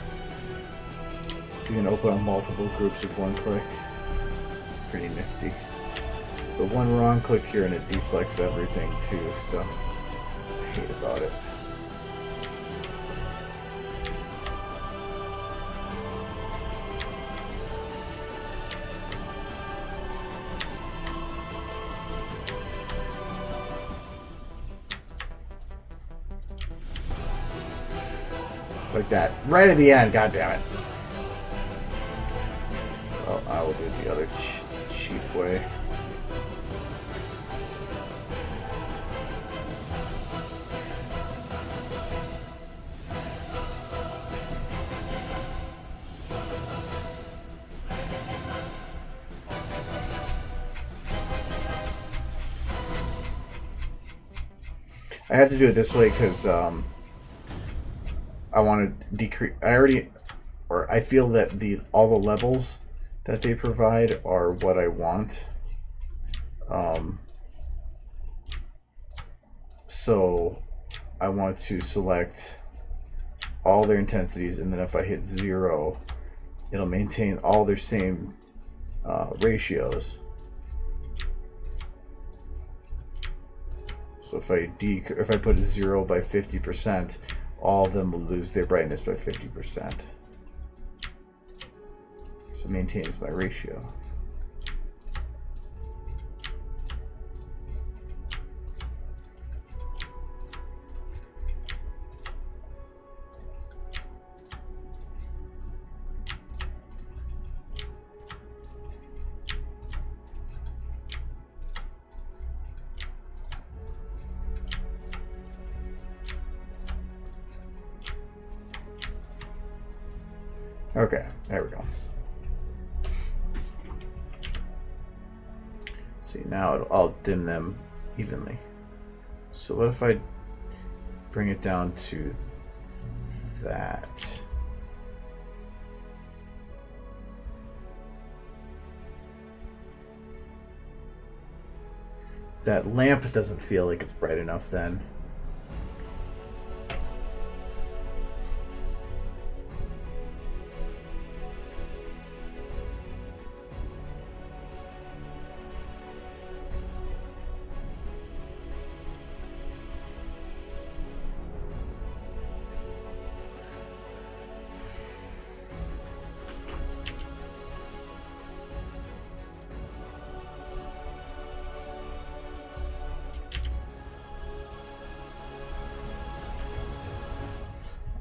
So you can open on multiple groups with one click. It's pretty nifty. But one wrong click here and it deselects everything too. So that's what I hate about it. Like that, right at the end. God damn it! Well, I will do it the other cheap way. I have to do it this way because I want to decrease. I feel that all the levels that they provide are what I want. So I want to select all their intensities, and then if I hit 0, it'll maintain all their same ratios. So if I put 0 by 50%, all of them will lose their brightness by 50%. So it maintains my ratio. Okay, there we go. See, now I'll dim them evenly. So what if I bring it down to that? That lamp doesn't feel like it's bright enough then.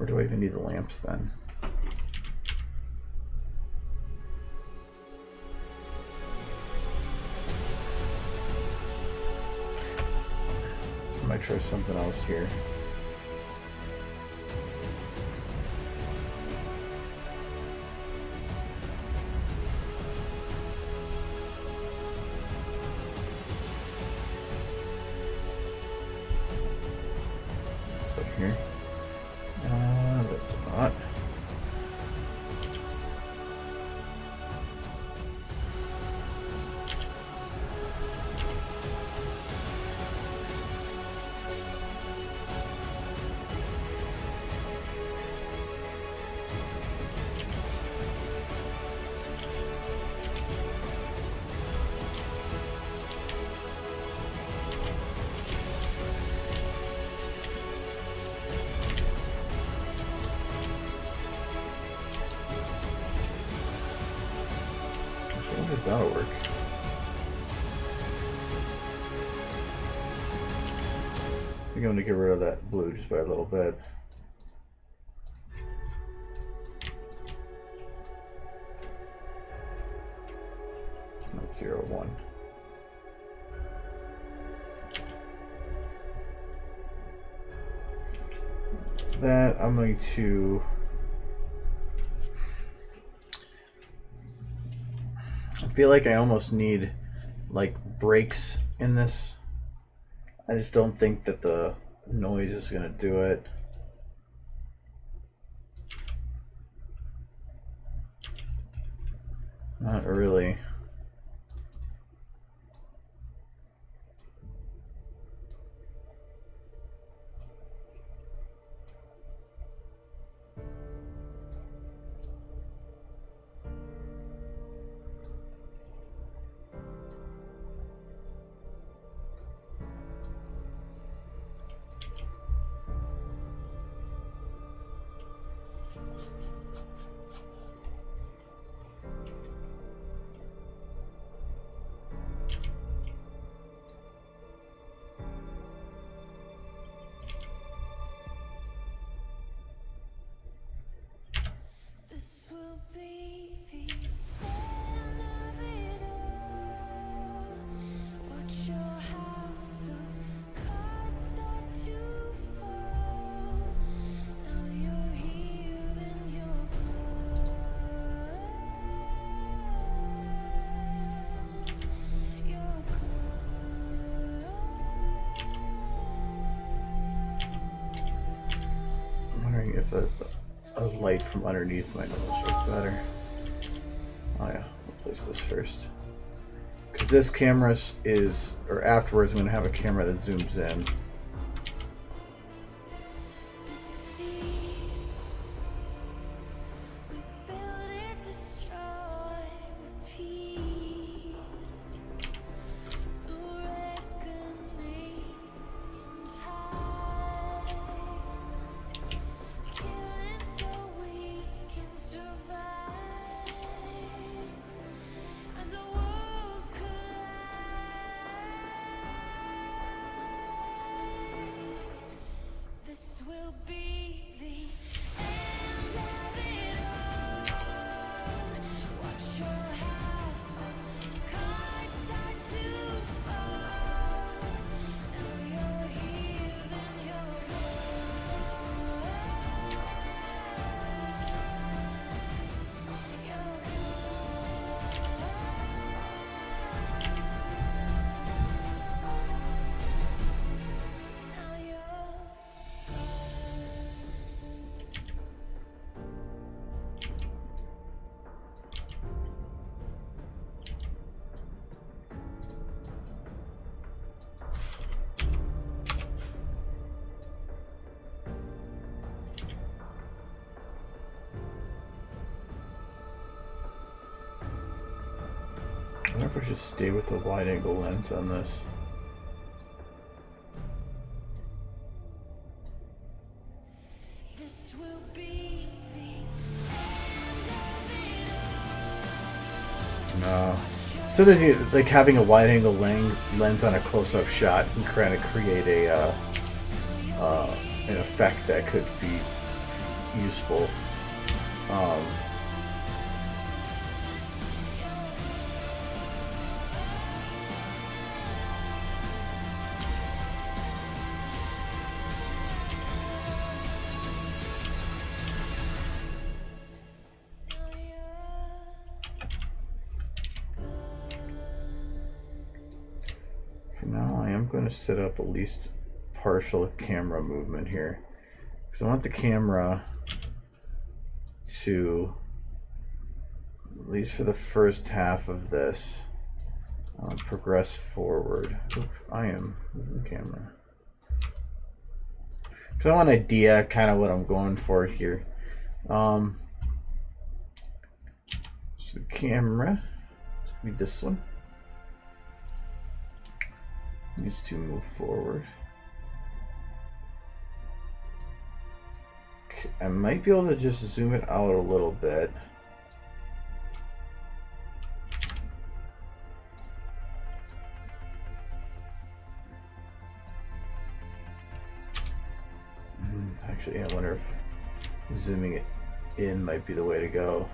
Or do I even need the lamps then? I might try something else here. So here. That's not. that'll work. I think I'm going to get rid of that blue just by a little bit. Not 0, 1. That I'm going to I feel like I almost need like breaks in this. I just don't think that the noise is going to do it. Not really. If a light from underneath might almost work better. Oh yeah, we'll place this first. Because this camera is, or afterwards I'm going to have a camera that zooms in. I wonder if I should stay with a wide angle lens on this. No. Sometimes you like having a wide angle lens on a close-up shot can kind of create a an effect that could be useful. For now, I am going to set up at least partial camera movement here, because I want the camera to, at least for the first half of this, progress forward. Oop, I am moving the camera. Because I want an idea kind of what I'm going for here. So the camera, be this one. Needs to move forward. Okay, I might be able to just zoom it out a little bit. Actually, I wonder if zooming it in might be the way to go.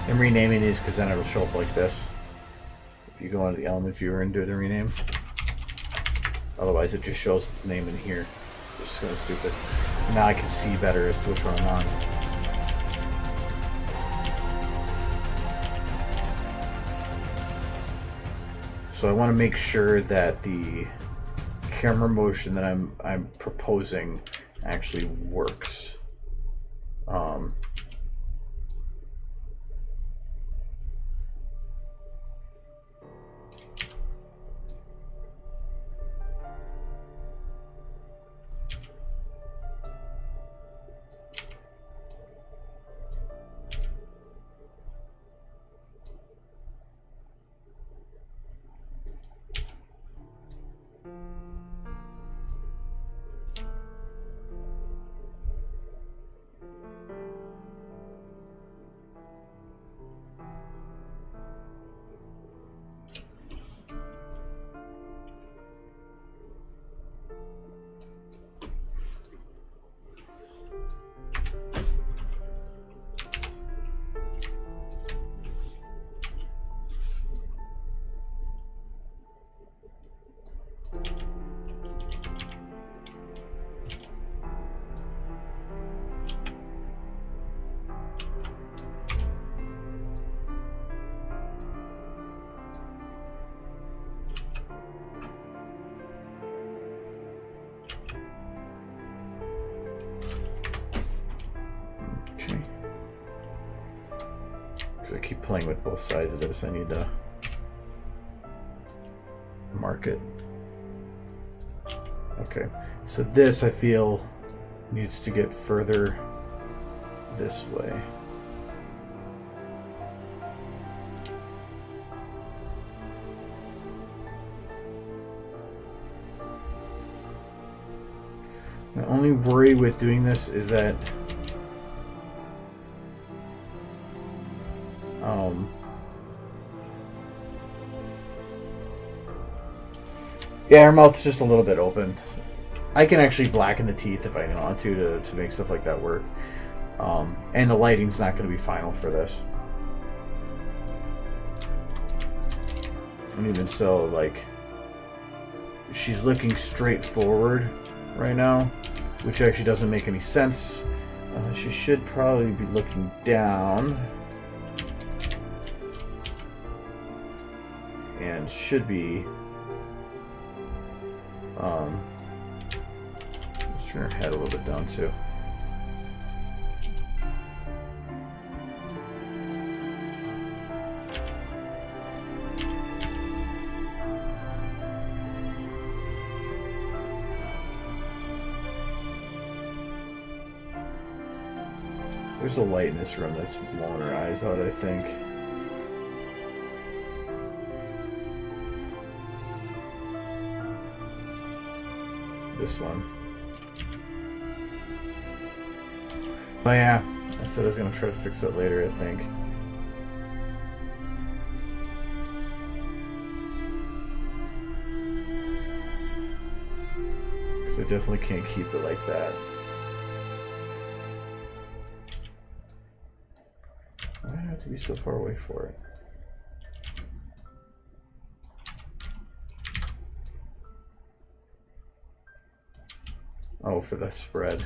I'm renaming these because then it'll show up like this. If you go into the element viewer and do the rename. Otherwise it just shows its name in here. Just kind of stupid. Now I can see better as to which one I'm on. So I want to make sure that the camera motion that I'm proposing actually works. I keep playing with both sides of this. I need to mark it. Okay, so this I feel needs to get further this way. My only worry with doing this is that yeah, her mouth's just a little bit open. I can actually blacken the teeth if I want to make stuff like that work. And the lighting's not going to be final for this. And even so, like, she's looking straight forward right now, which actually doesn't make any sense. She should probably be looking down. And should be let's turn her head a little bit down too. There's a light in this room that's blowing her eyes out, I think. This one. Oh yeah, I said I was going to try to fix that later, I think. Because I definitely can't keep it like that. Why do I have to be so far away for it? Oh, for the spread.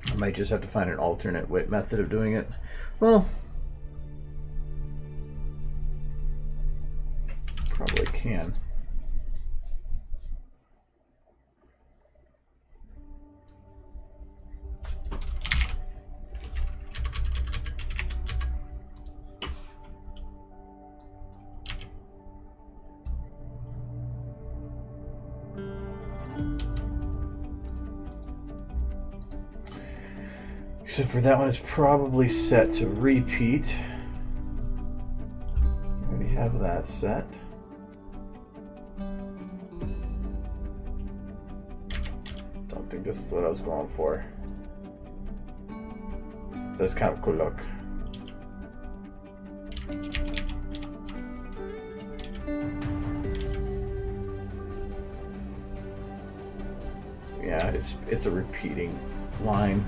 I might just have to find an alternate method of doing it. Well, probably can. Except for that one is probably set to repeat. I already have that set. Don't think this is what I was going for. That's kind of a cool look. Yeah, it's a repeating line.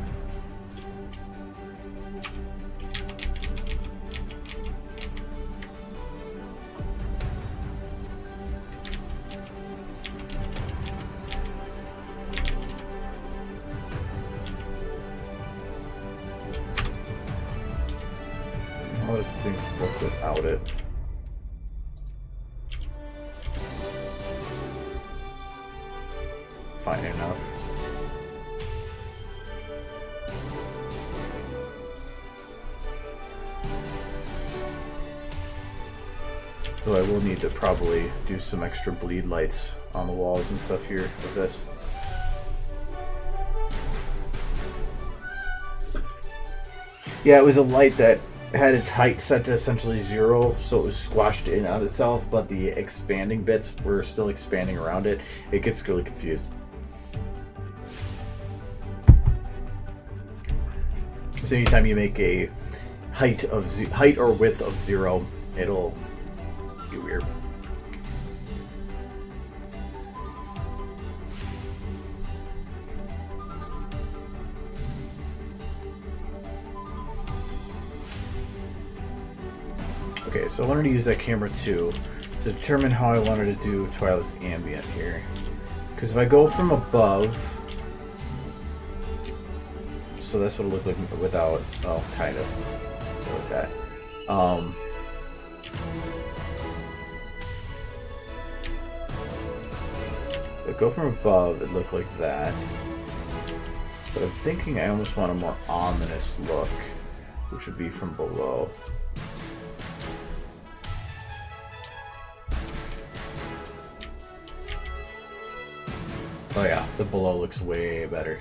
How does things look without it? Fine enough. Though I will need to probably do some extra bleed lights on the walls and stuff here with this. Yeah, it was a light that had its height set to essentially 0, so it was squashed in on itself, but the expanding bits were still expanding around it. It gets really confused. So anytime you make a height or width of 0, it'll be weird. Okay, so I wanted to use that camera too to determine how I wanted to do Twilight's ambient here. Because if I go from above, so that's what it looked like without, oh, kind of, like that. If I go from above, it looked like that. But I'm thinking I almost want a more ominous look, which would be from below. Oh yeah, the below looks way better.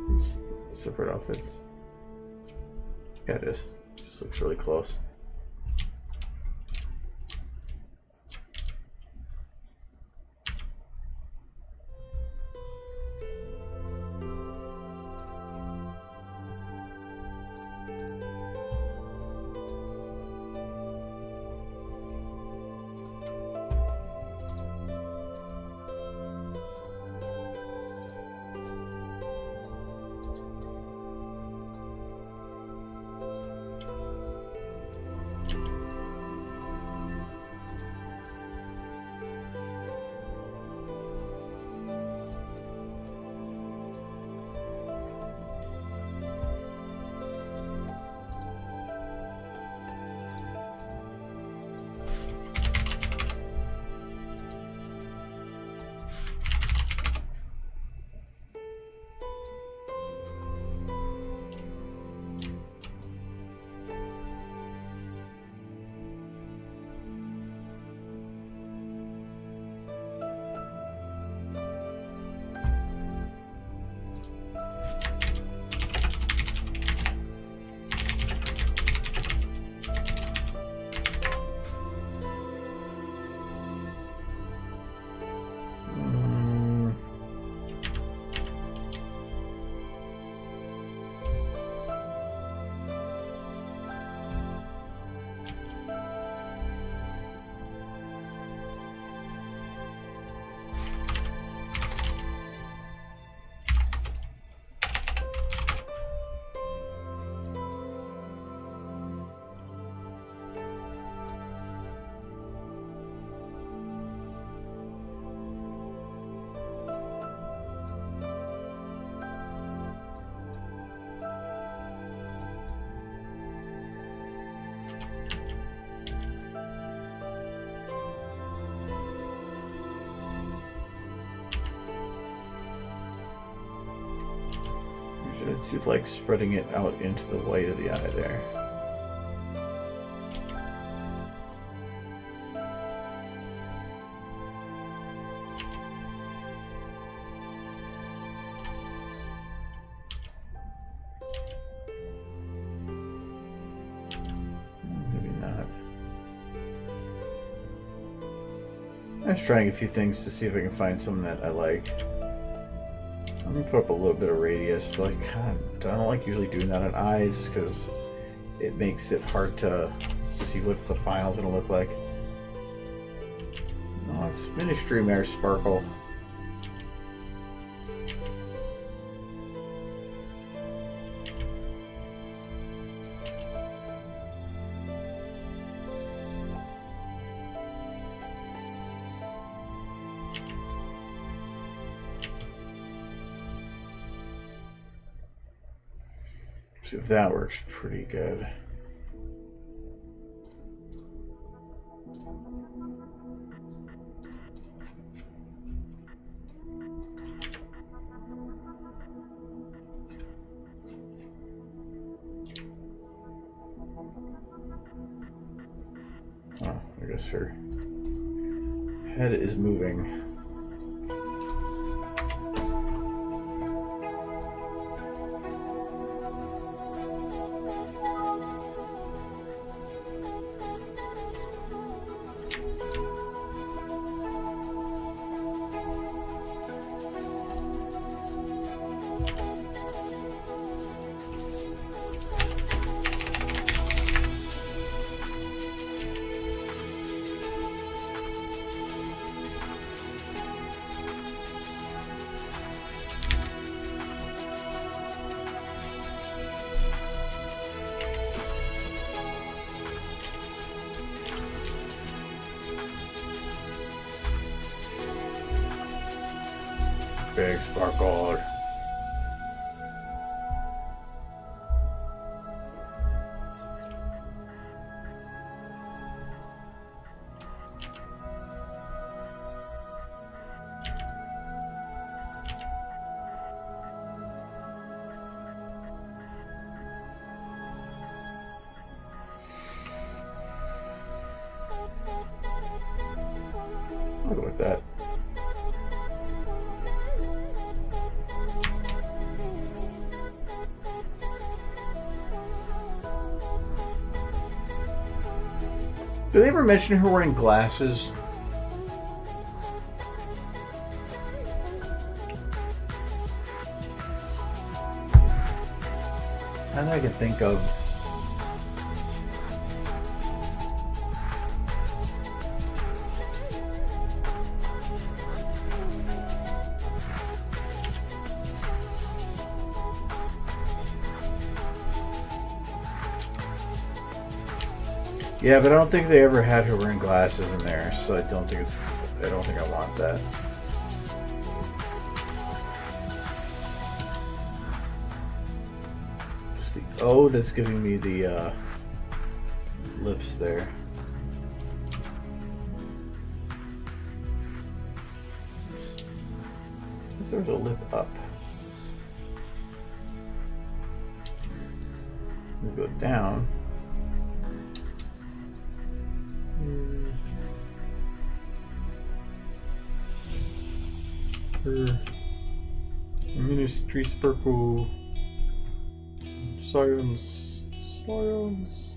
These separate outfits. Yeah, it is. It just looks really close. do like spreading it out into the white of the eye there. I'm just trying a few things to see if I can find something that I like. I'm gonna put up a little bit of radius. Like, God, I don't like usually doing that on eyes because it makes it hard to see what the final's gonna look like. Oh, it's Ministry Mare Sparkle. See if that works pretty good. Oh, I guess her head is moving. Big sparkle. I'll go with that. Did they ever mention her wearing glasses? Not that I can think of. Yeah, but I don't think they ever had her wearing glasses in there, so I don't think I want that. Just the O that's giving me the lips there. I think there's a lip up. We go down. Ministry Sparkle. Science. Science.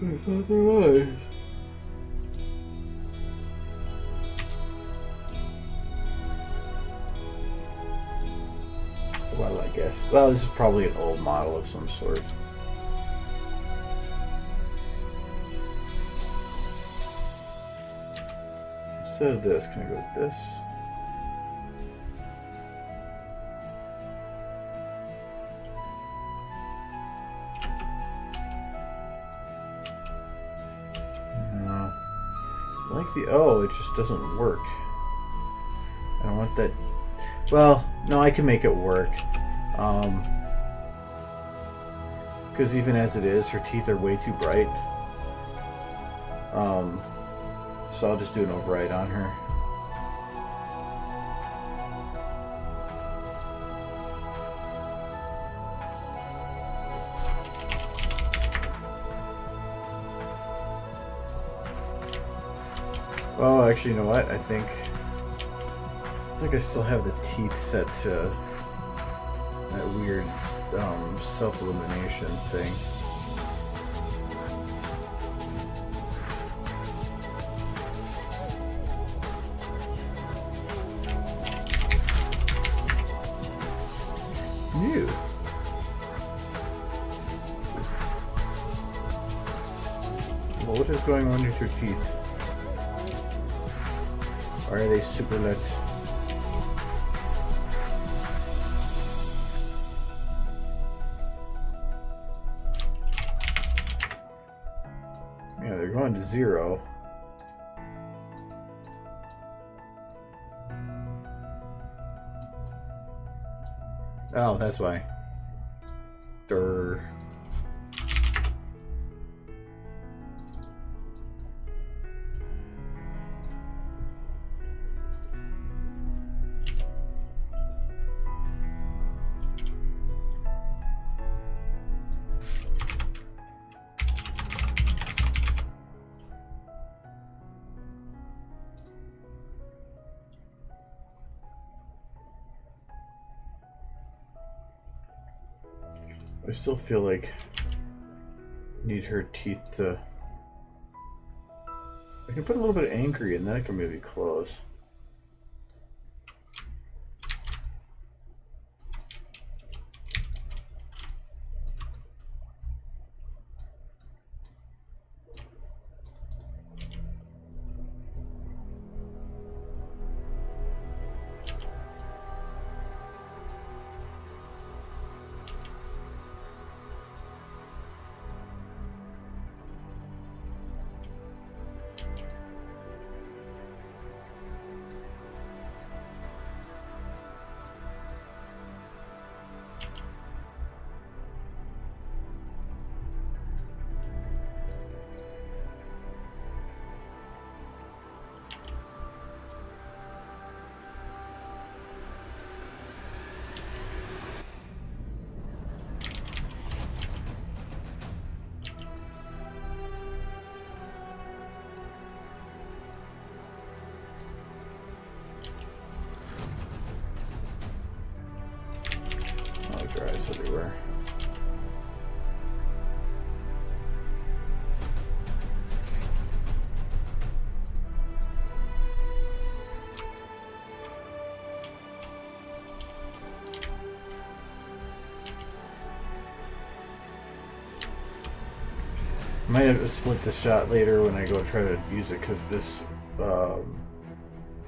I thought there was. Well, I guess. Well, this is probably an old model of some sort. Instead of this, can I go with this? No. I like the O, it just doesn't work. I don't want that. Well, no, I can make it work. Because even as it is, her teeth are way too bright. So I'll just do an override on her. Oh, actually, you know what? I think I still have the teeth set to that weird self-illumination thing. New. Well, what is going on with your teeth? Why are they super lit? Yeah, they're going to 0. Oh, that's why. Durr. I still feel like I need her teeth to... I can put a little bit of angry and then I can maybe close. Everywhere. Might have to split the shot later when I go try to use it because this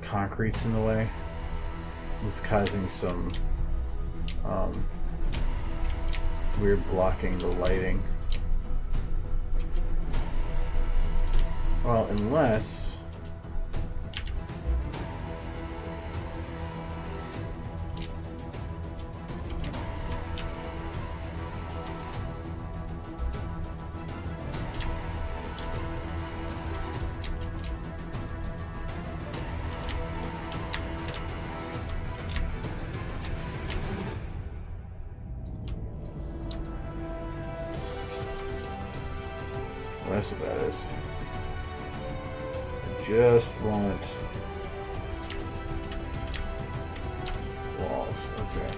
concrete's in the way. It's causing some weird blocking the lighting. Well, unless that's what that is. I just want walls. Okay.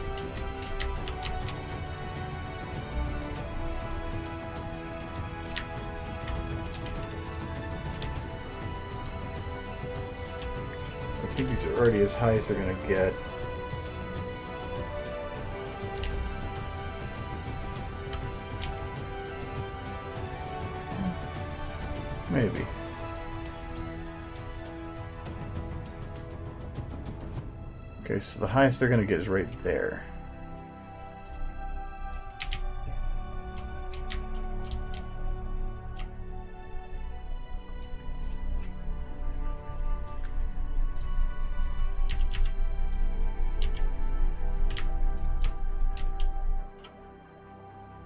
I think these are already as high as they're going to get. Maybe. Okay, so the highest they're going to get is right there.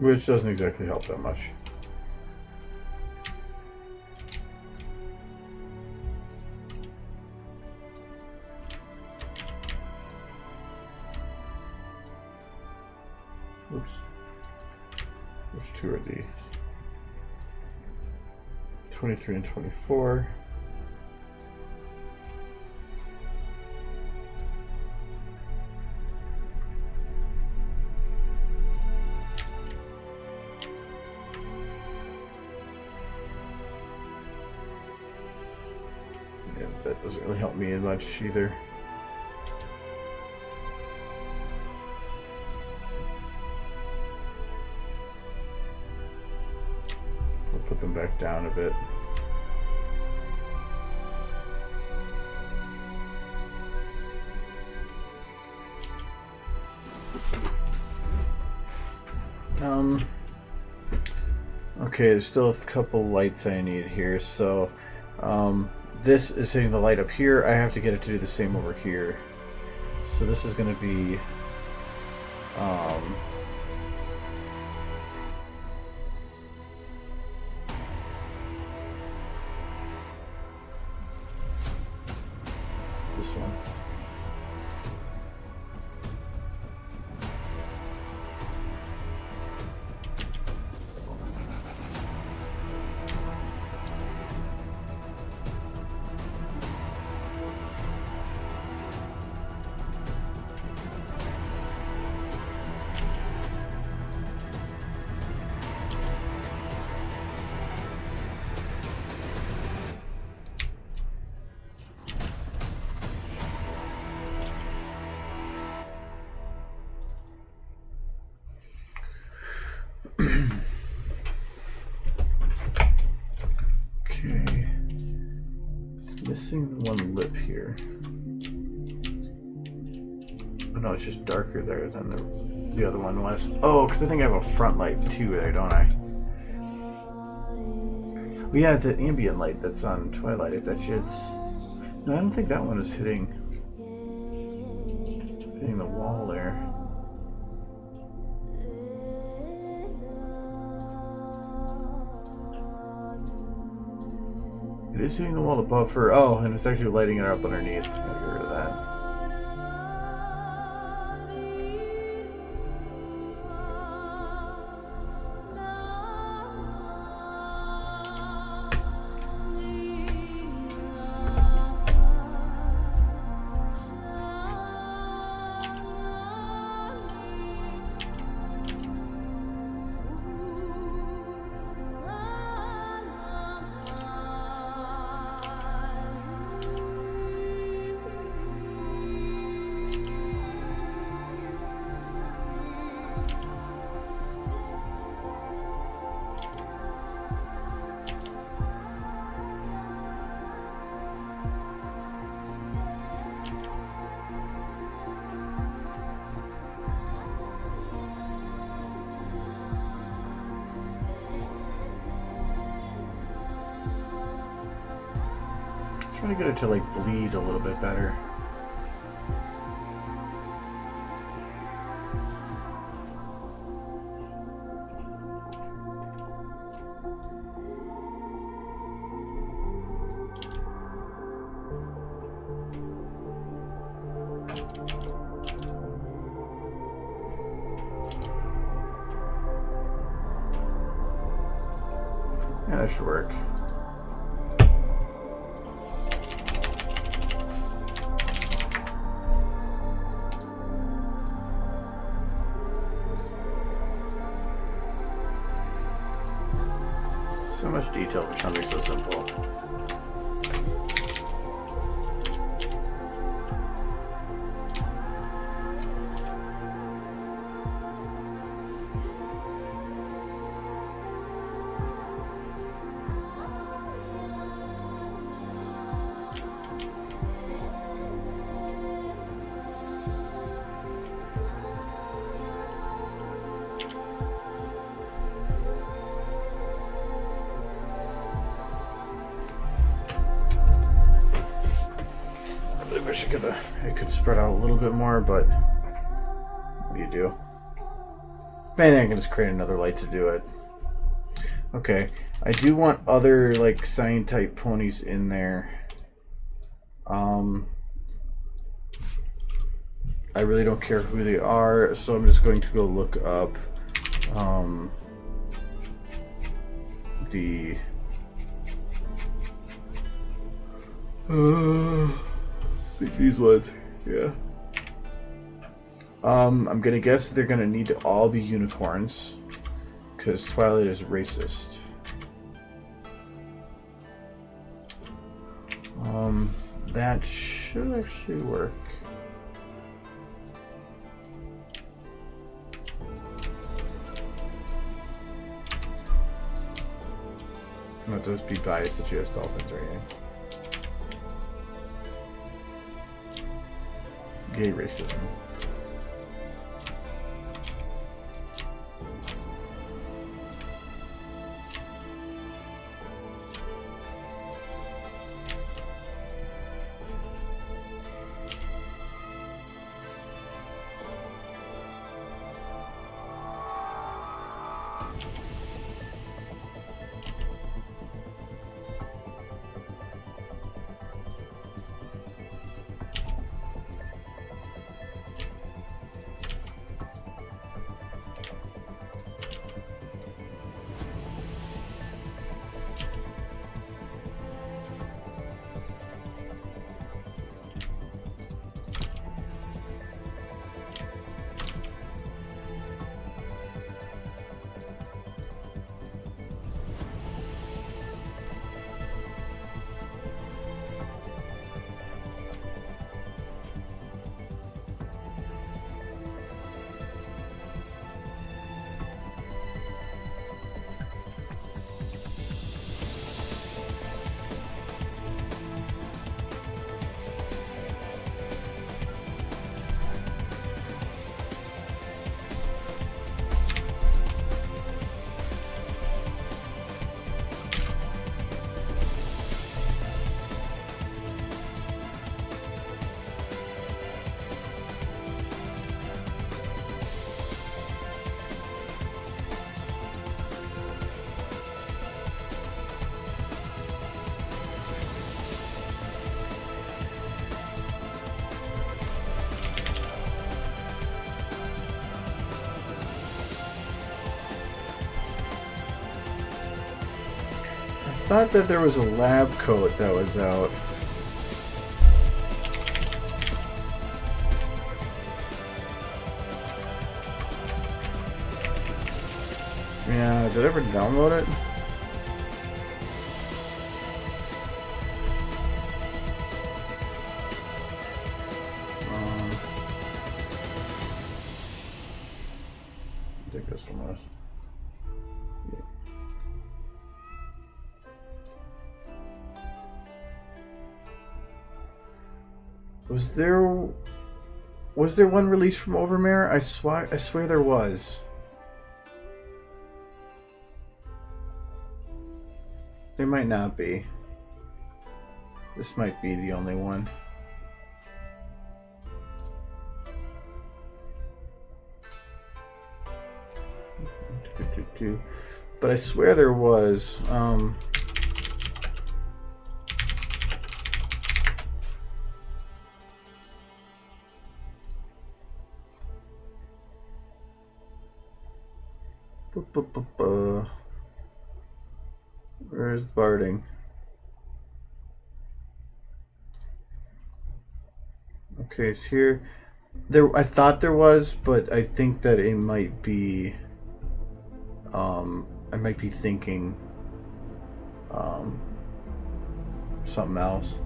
Which doesn't exactly help that much. Oops. Which two are the 23 and 24? Yeah, that doesn't really help me much either. Put them back down a bit. Okay, there's still a couple lights I need here, so this is hitting the light up here. I have to get it to do the same over here. So this is going to be this one. Okay, it's missing the one lip here. Oh no, it's just darker there than the other one was. Oh, because I think I have a front light too there, don't I? Oh yeah, the ambient light that's on Twilight. I bet you it's... No, I don't think that one is hitting the wall there. It is hitting the wall above her. Oh, and it's actually lighting it up underneath. Gotta get rid of that. Trying to get it to like bleed a little bit better. Yeah, that should work. So much detail for something so simple. I wish it could spread out a little bit more, but what do you do? If anything, I can just create another light to do it. Okay, I do want other like cyan type ponies in there. I really don't care who they are, so I'm just going to go look up these ones. Yeah. I'm gonna guess they're gonna need to all be unicorns, because Twilight is racist. That should actually work. Not just be biased that US Dolphins are gay racism. I thought that there was a lab coat that was out. Yeah, did I ever download it? I think this one was. Was there one released from Overmare? I swear there was. There might not be. This might be the only one. But I swear there was. Where's the barding? Okay, it's here. I thought there was, but I think that it might be. I might be thinking something else.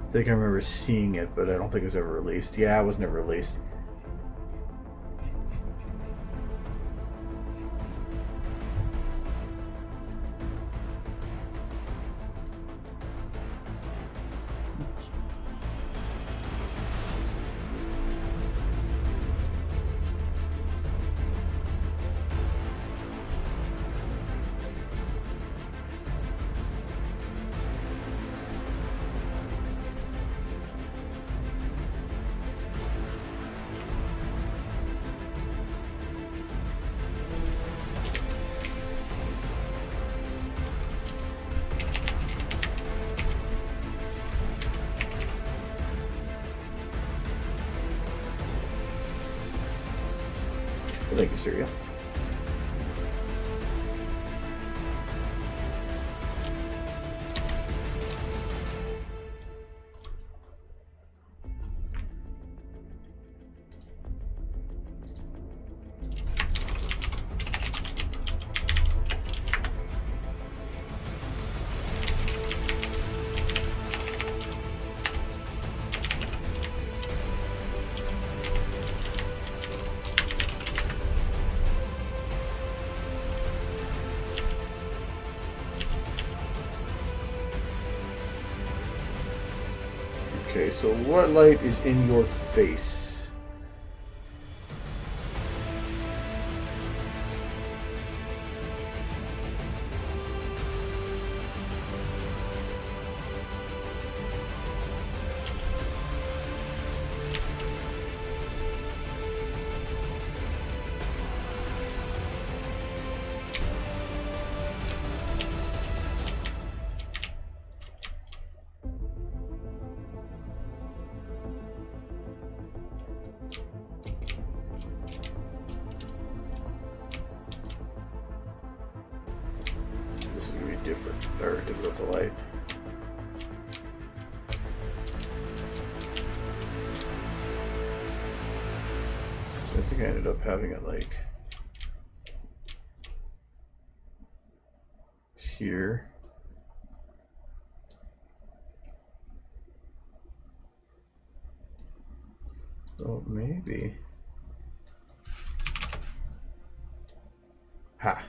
I think I remember seeing it, but I don't think it was ever released. Yeah, it was never released. Thank you, Syria. Okay, so what light is in your face? Different or difficult to light. So I think I ended up having it like here. Oh, maybe. Ha.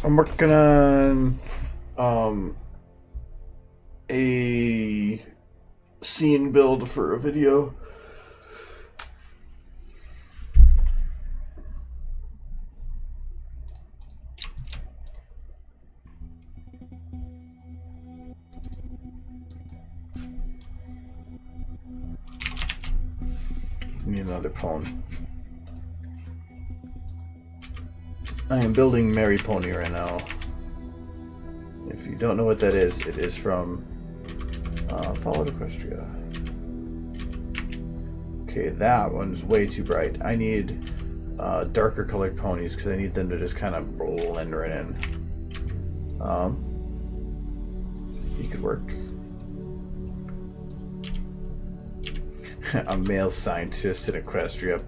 I'm working on a scene build for a video. Need another pawn. I am building Mary Pony right now. If you don't know what that is, it is from Fallout Equestria. Okay, that one's way too bright. I need darker colored ponies because I need them to just kind of blend right in. You could work. A male scientist in Equestria.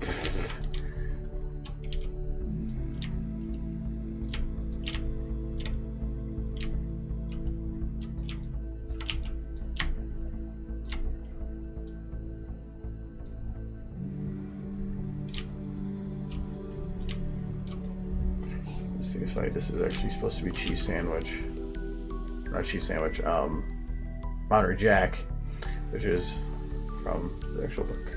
This thing is funny. This is actually supposed to be cheese sandwich. Not cheese sandwich. Monterey Jack, which is from the actual book.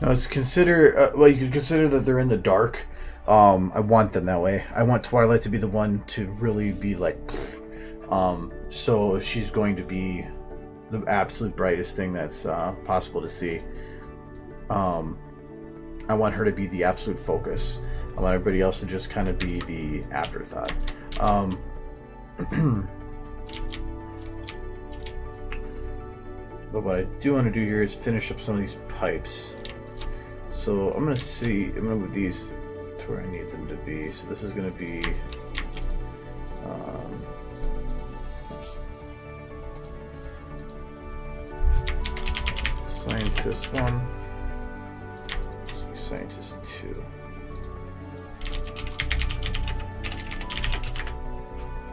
Now, it's consider well, you could consider that they're in the dark. I want them that way. I want Twilight to be the one to really be like, so she's going to be the absolute brightest thing that's possible to see. I want her to be the absolute focus. I want everybody else to just kind of be the afterthought. But what I do want to do here is finish up some of these pipes. So I'm going to move these to where I need them to be. So this is going to be scientist 1, this will be scientist 2.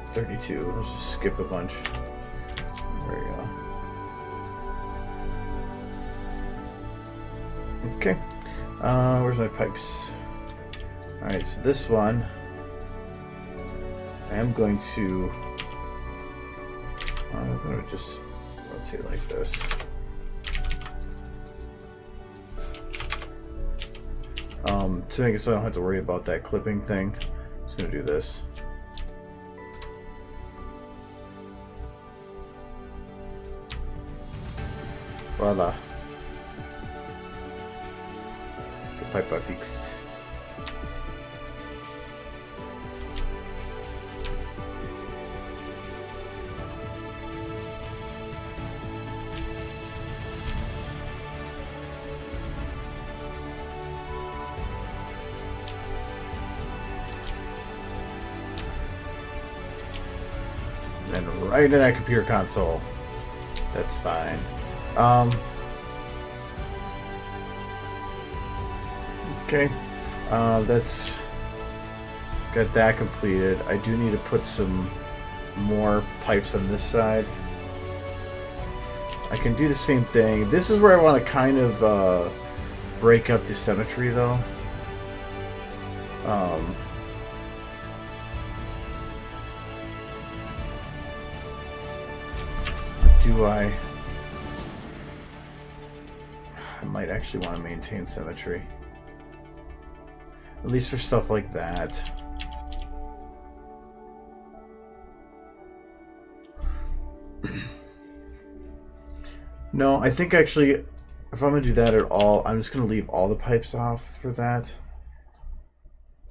32. Let's just skip a bunch. There we go. Okay. Where's my pipes? Alright, so this one I'm going to just rotate like this. To make it so I don't have to worry about that clipping thing, I'm just going to do this. Voila. The pipe are fixed. And right into that computer console. That's fine. Okay, that's got that completed. I do need to put some more pipes on this side. I can do the same thing. This is where I want to kind of break up the symmetry, though. Do I might actually want to maintain symmetry. At least for stuff like that. No, I think actually, if I'm going to do that at all, I'm just going to leave all the pipes off for that.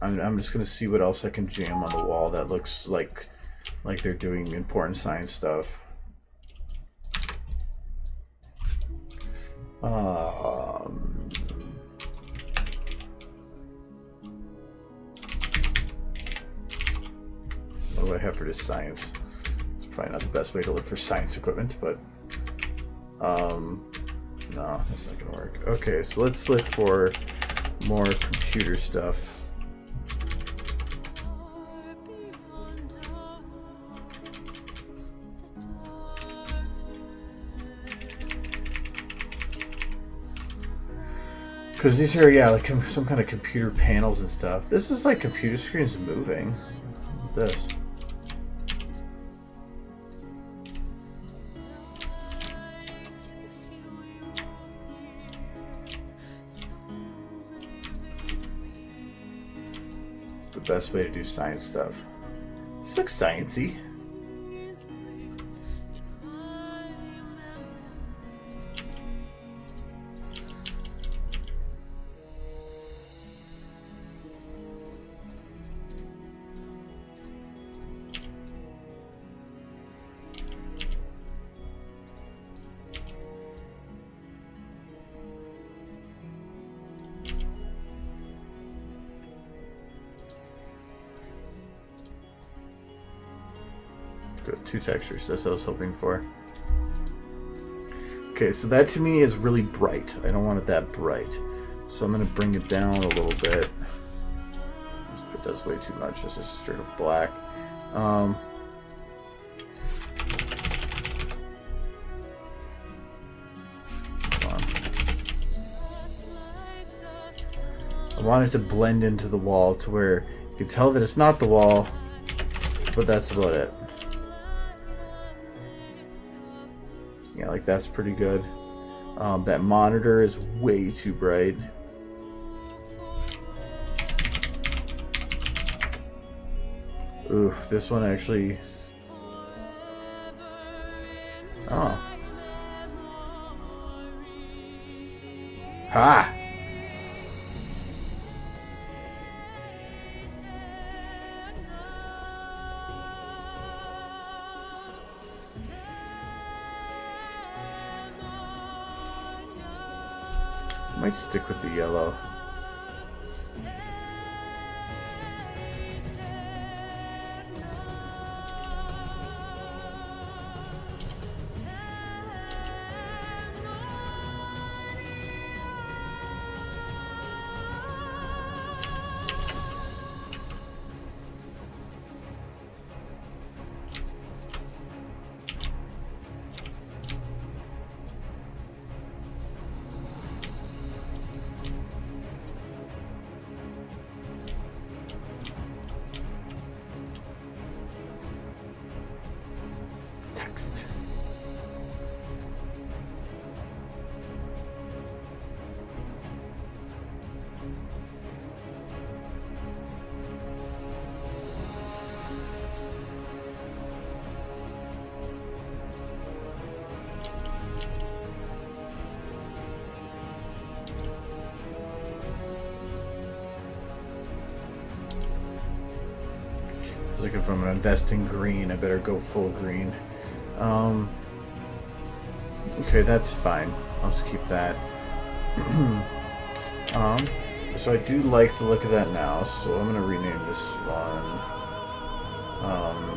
I'm just going to see what else I can jam on the wall that looks like they're doing important science stuff. What do I have for this science? It's probably not the best way to look for science equipment, but no, that's not gonna work. Okay, so let's look for more computer stuff. Because these are, yeah, like some kind of computer panels and stuff. This is like computer screens moving. What's this? It's the best way to do science stuff. This looks sciencey. Good, 2 textures, that's what I was hoping for. Okay, so that to me is really bright. I don't want it that bright. So I'm going to bring it down a little bit. It does way too much, it's just straight up black. I want it to blend into the wall to where you can tell that it's not the wall, but that's about it. Yeah, like that's pretty good. That monitor is way too bright. Ooh, this one actually... Oh. Ha! Might stick with the yellow. It's like if I'm gonna invest in green, I better go full green. Okay, that's fine. I'll just keep that. So I do like the look of that now, so I'm gonna rename this one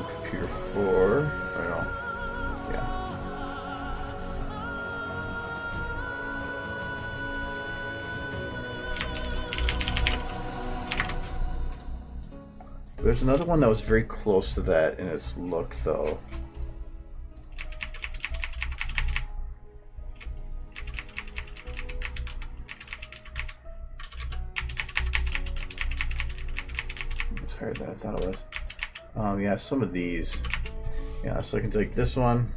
Computer 4. Oh no. Yeah. There's another one that was very close to that in its look, though. It's harder than I thought it was. Yeah, some of these. Yeah, so I can take this one.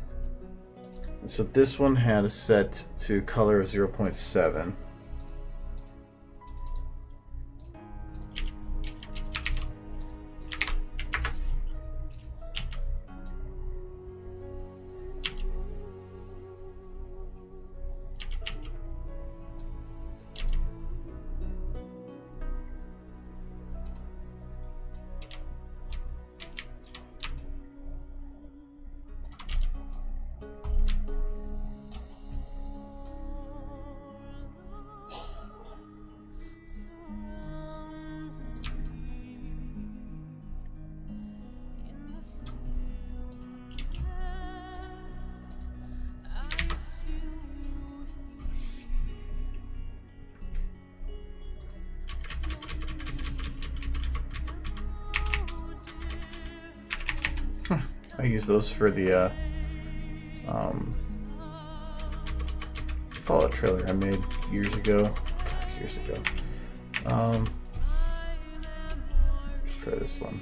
So this one had a set to color of 0.7. I use those for the Fallout trailer I made years ago. God, years ago. Let's try this one.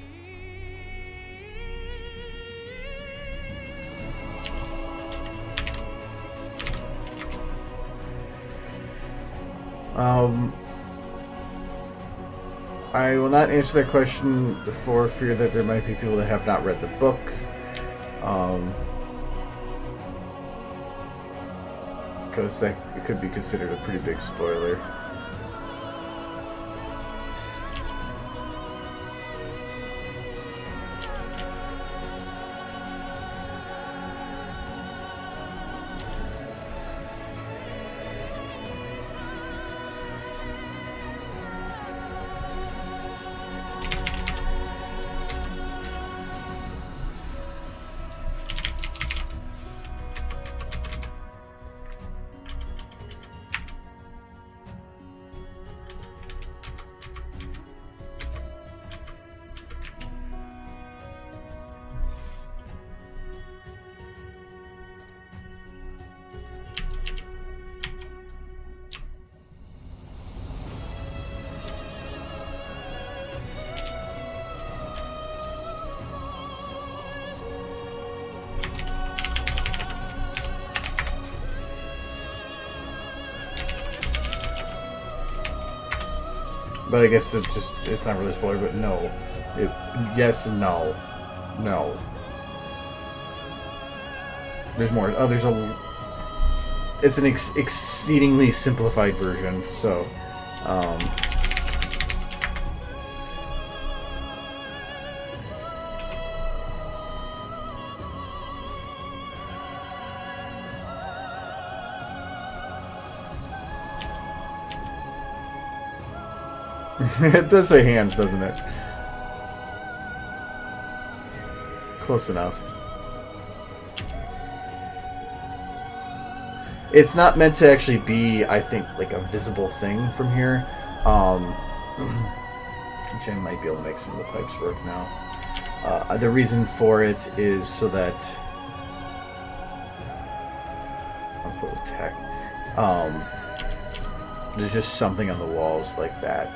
I will not answer that question for fear that there might be people that have not read the book. Because it could be considered a pretty big spoiler. But I guess it's not really a spoiler, but no. Yes and no. No. There's more. Oh, it's an exceedingly simplified version, so, it does say hands, doesn't it? Close enough. It's not meant to actually be, I think, like a visible thing from here. Which I might be able to make some of the pipes work now. The reason for it is so that I'll put with tech. There's just something on the walls like that.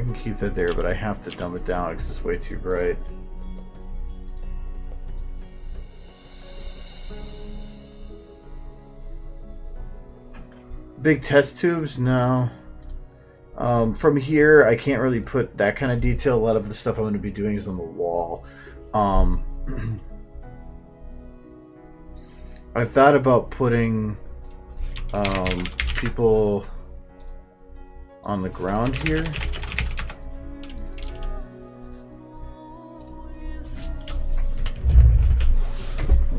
I can keep that there, but I have to dumb it down because it's way too bright. Big test tubes? No. From here, I can't really put that kind of detail. A lot of the stuff I'm going to be doing is on the wall. I thought about putting people on the ground here.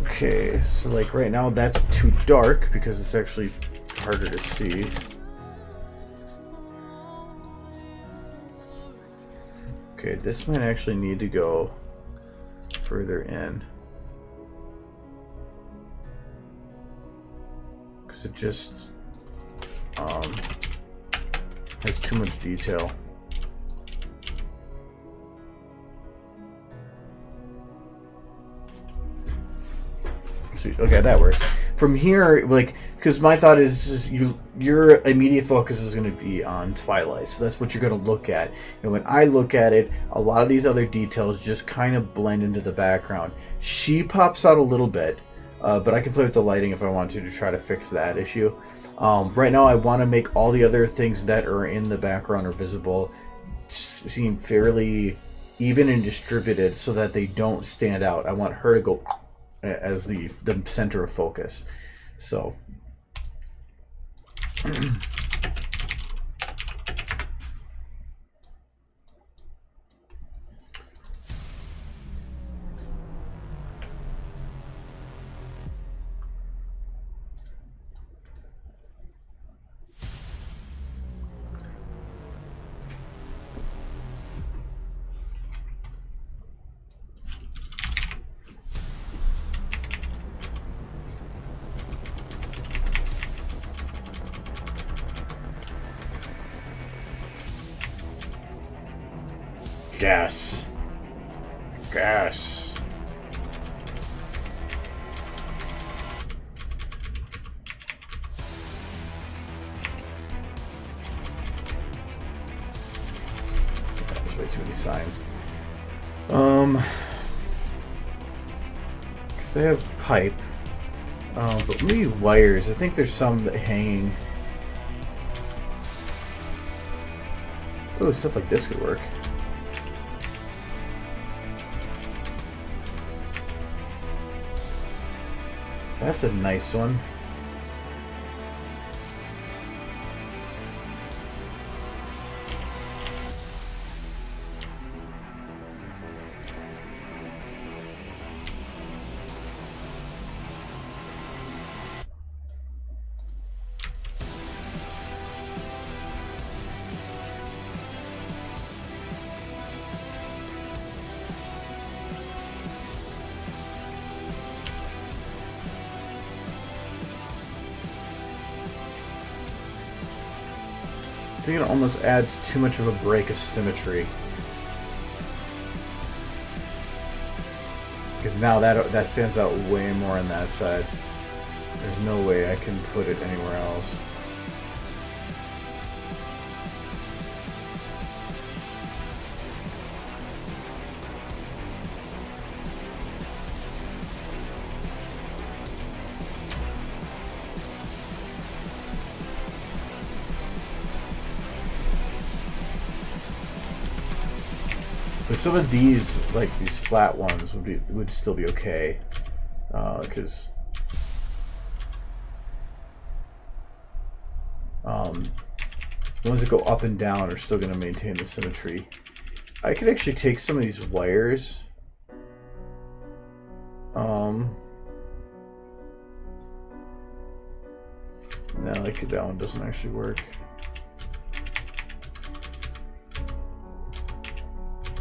Okay, so like right now that's too dark because it's actually harder to see. Okay, this might actually need to go further in. Because it just has too much detail. Sweet. Okay, that works. From here, like, because my thought is your immediate focus is going to be on Twilight, so that's what you're going to look at. And when I look at it, a lot of these other details just kind of blend into the background. She pops out a little bit, but I can play with the lighting if I want to try to fix that issue. Right now, I want to make all the other things that are in the background or visible seem fairly even and distributed so that they don't stand out. I want her to go as the center of focus. So gas. There's way too many signs. Because I have pipe, but maybe wires. I think there's some that hanging. Oh, stuff like this could work. That's a nice one. I think it almost adds too much of a break of symmetry. Because now that stands out way more on that side. There's no way I can put it anywhere else. But some of these, like these flat ones, would still be okay, because the ones that go up and down are still going to maintain the symmetry. I could actually take some of these wires. No, like that one doesn't actually work.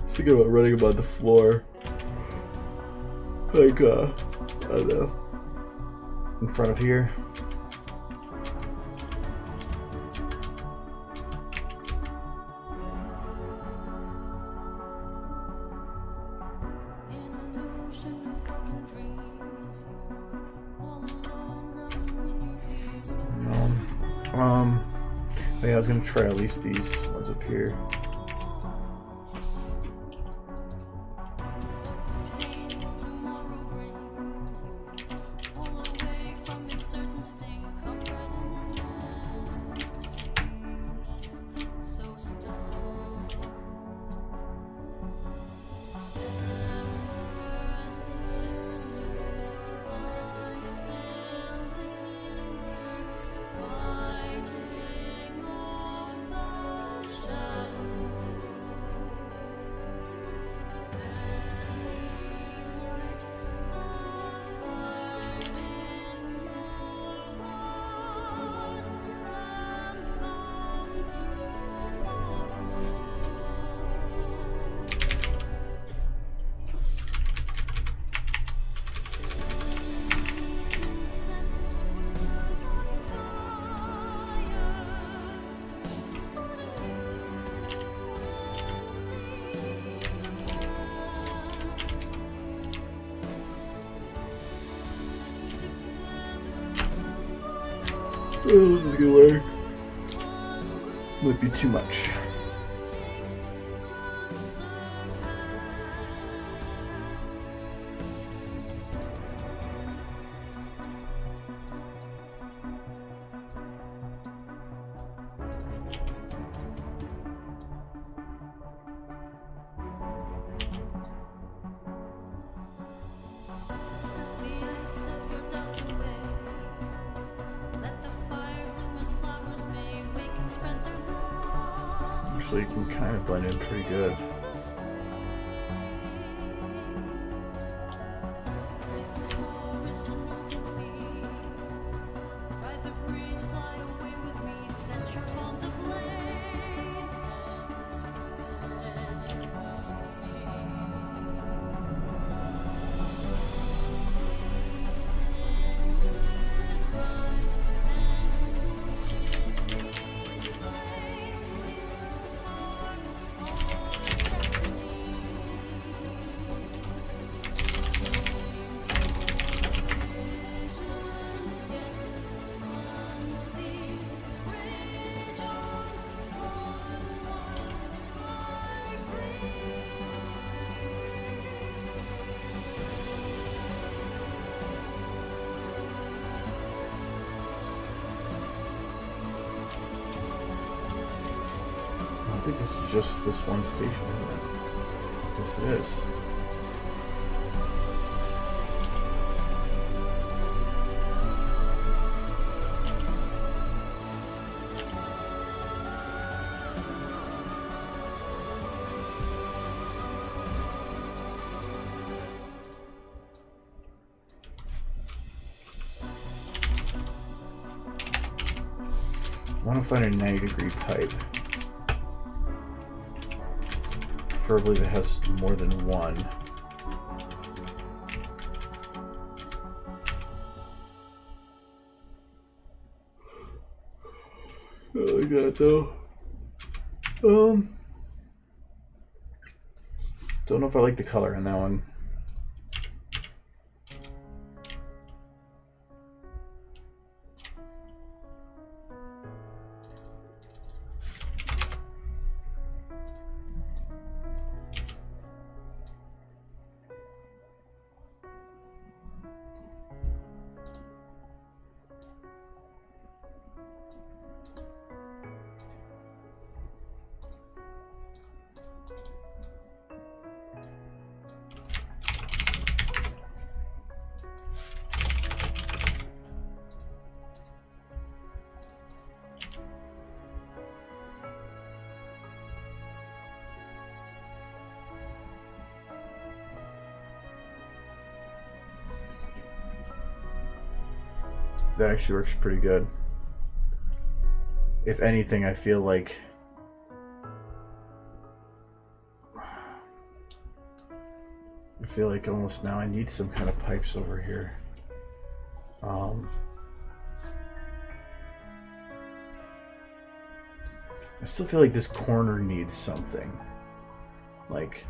Thinking about running them on the floor, like I don't know, in front of here. Yeah, I was gonna try at least these ones up here. Oh, might be too much. Actually, you can kind of blend in pretty good. I think this is just this one station, isn't it? Yes, it is. I want to find a 90-degree pipe. Preferably that has more than one. I like that though. Don't know if I like the color in that one. That actually works pretty good. If anything, I feel like almost now I need some kind of pipes over here. I still feel like this corner needs something. Like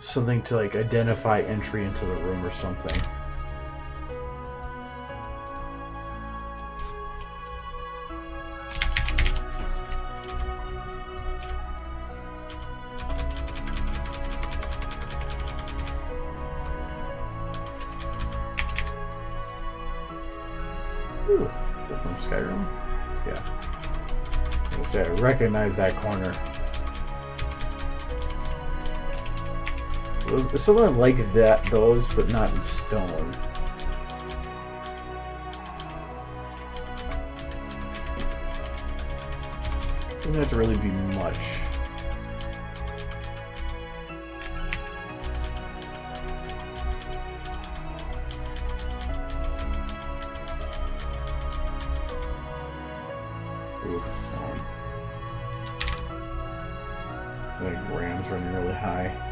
something to like identify entry into the room or something. Ooh, from Skyrim? Yeah. I was gonna say, I recognize that corner. It's something like that, those, but not in stone. Doesn't have to really be much. Ooh, like Ram's running really high.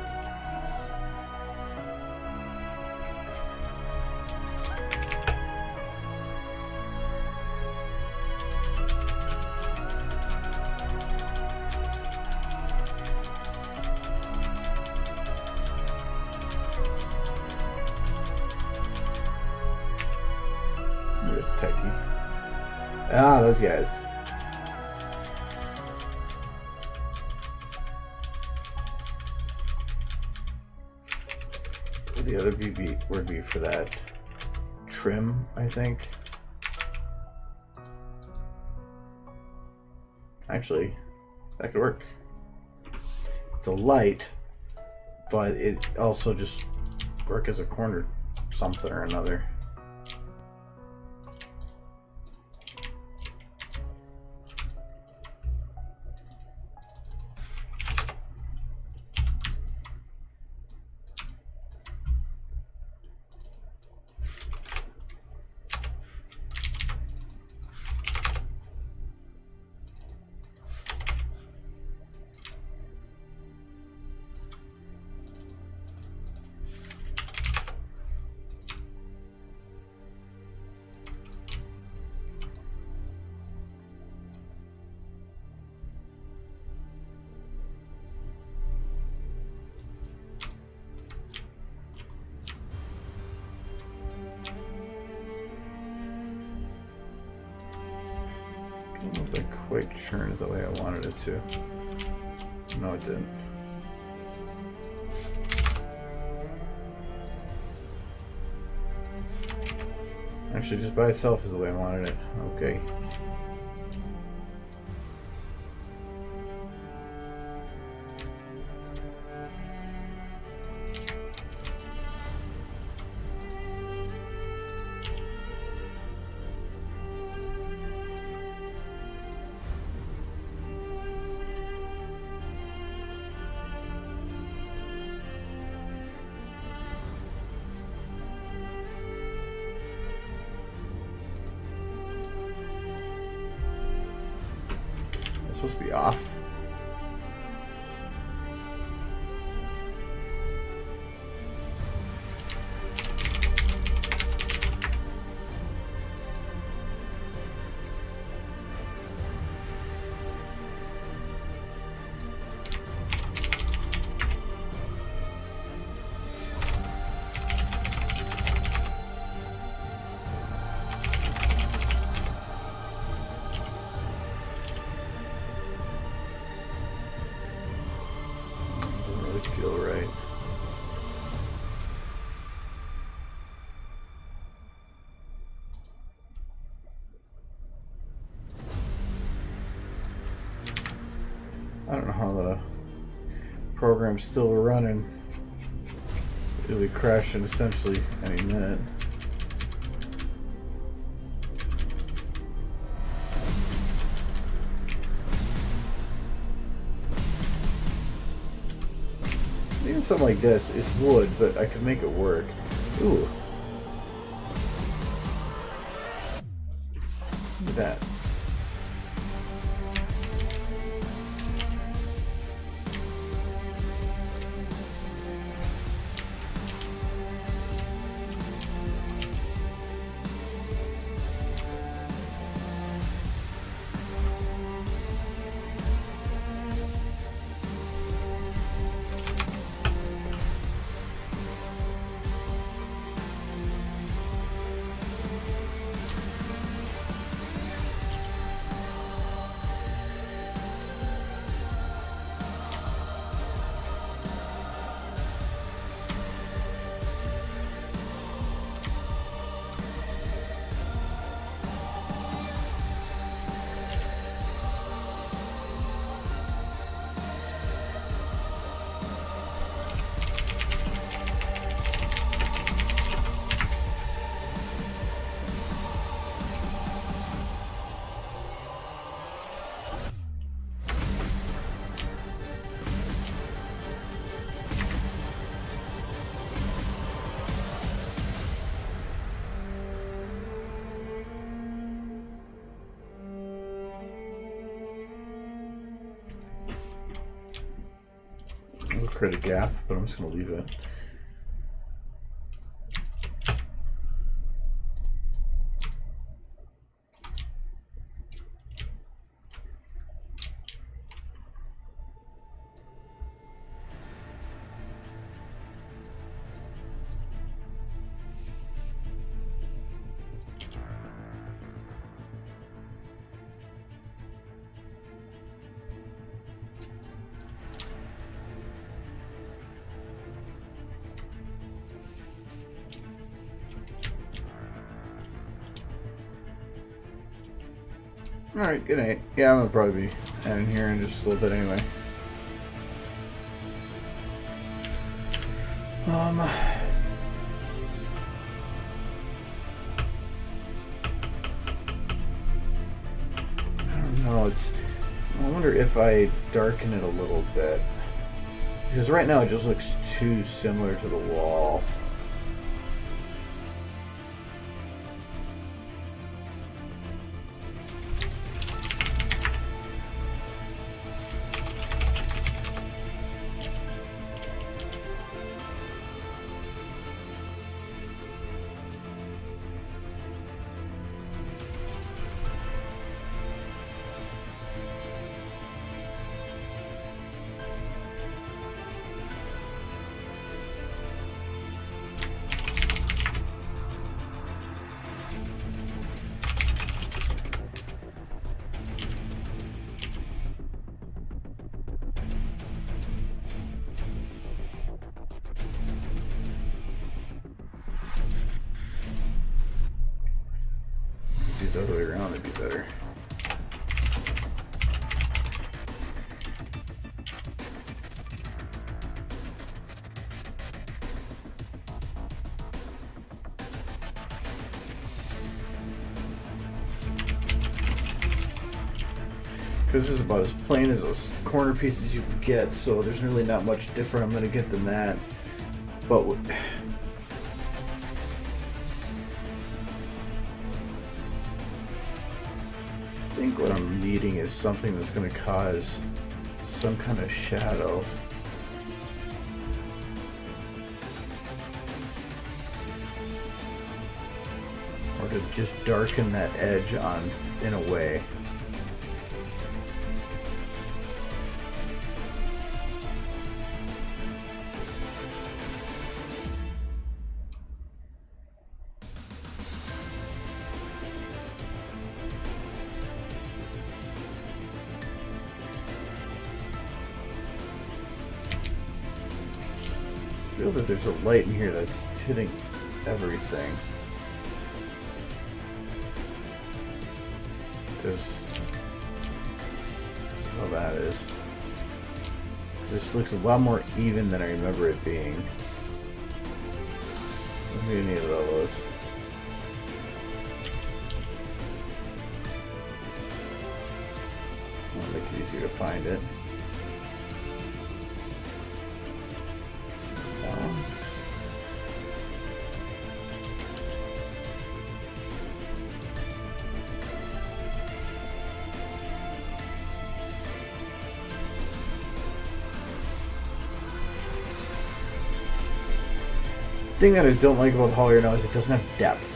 techie. Ah, those guys. The other word be for that? Trim, I think. Actually, that could work. It's a light, but it also just work as a corner something or another. I don't know if that quite churned the way I wanted it to. No, it didn't. Actually, just by itself is the way I wanted it. Okay. It's supposed to be off. Feel right. I don't know how the program's still running. It'll be crashing essentially any minute. Even something like this is wood, but I could make it work. Ooh. Look at that. It'll create a gap, but I'm just going to leave it. Alright, good night. Yeah, I'm gonna probably be ending here in just a little bit anyway. I don't know, I wonder if I darken it a little bit. Because right now it just looks too similar to the wall. The other way around would be better. Because this is about as plain as those corner pieces you can get, so there's really not much different I'm going to get than that. But I think what I'm needing is something that's going to cause some kind of shadow. Or to just darken that edge on in a way. I feel that there's a light in here that's hitting everything. Because that's how that is. This looks a lot more even than I remember it being. What do you need of those? I'll make it easier to find it. The thing that I don't like about the hallway right now is it doesn't have depth.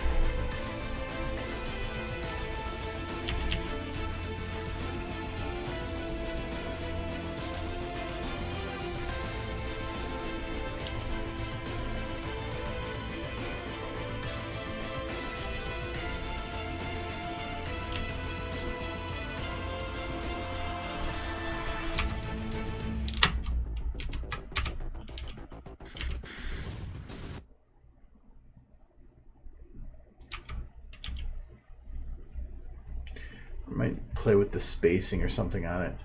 I might play with the spacing or something on it.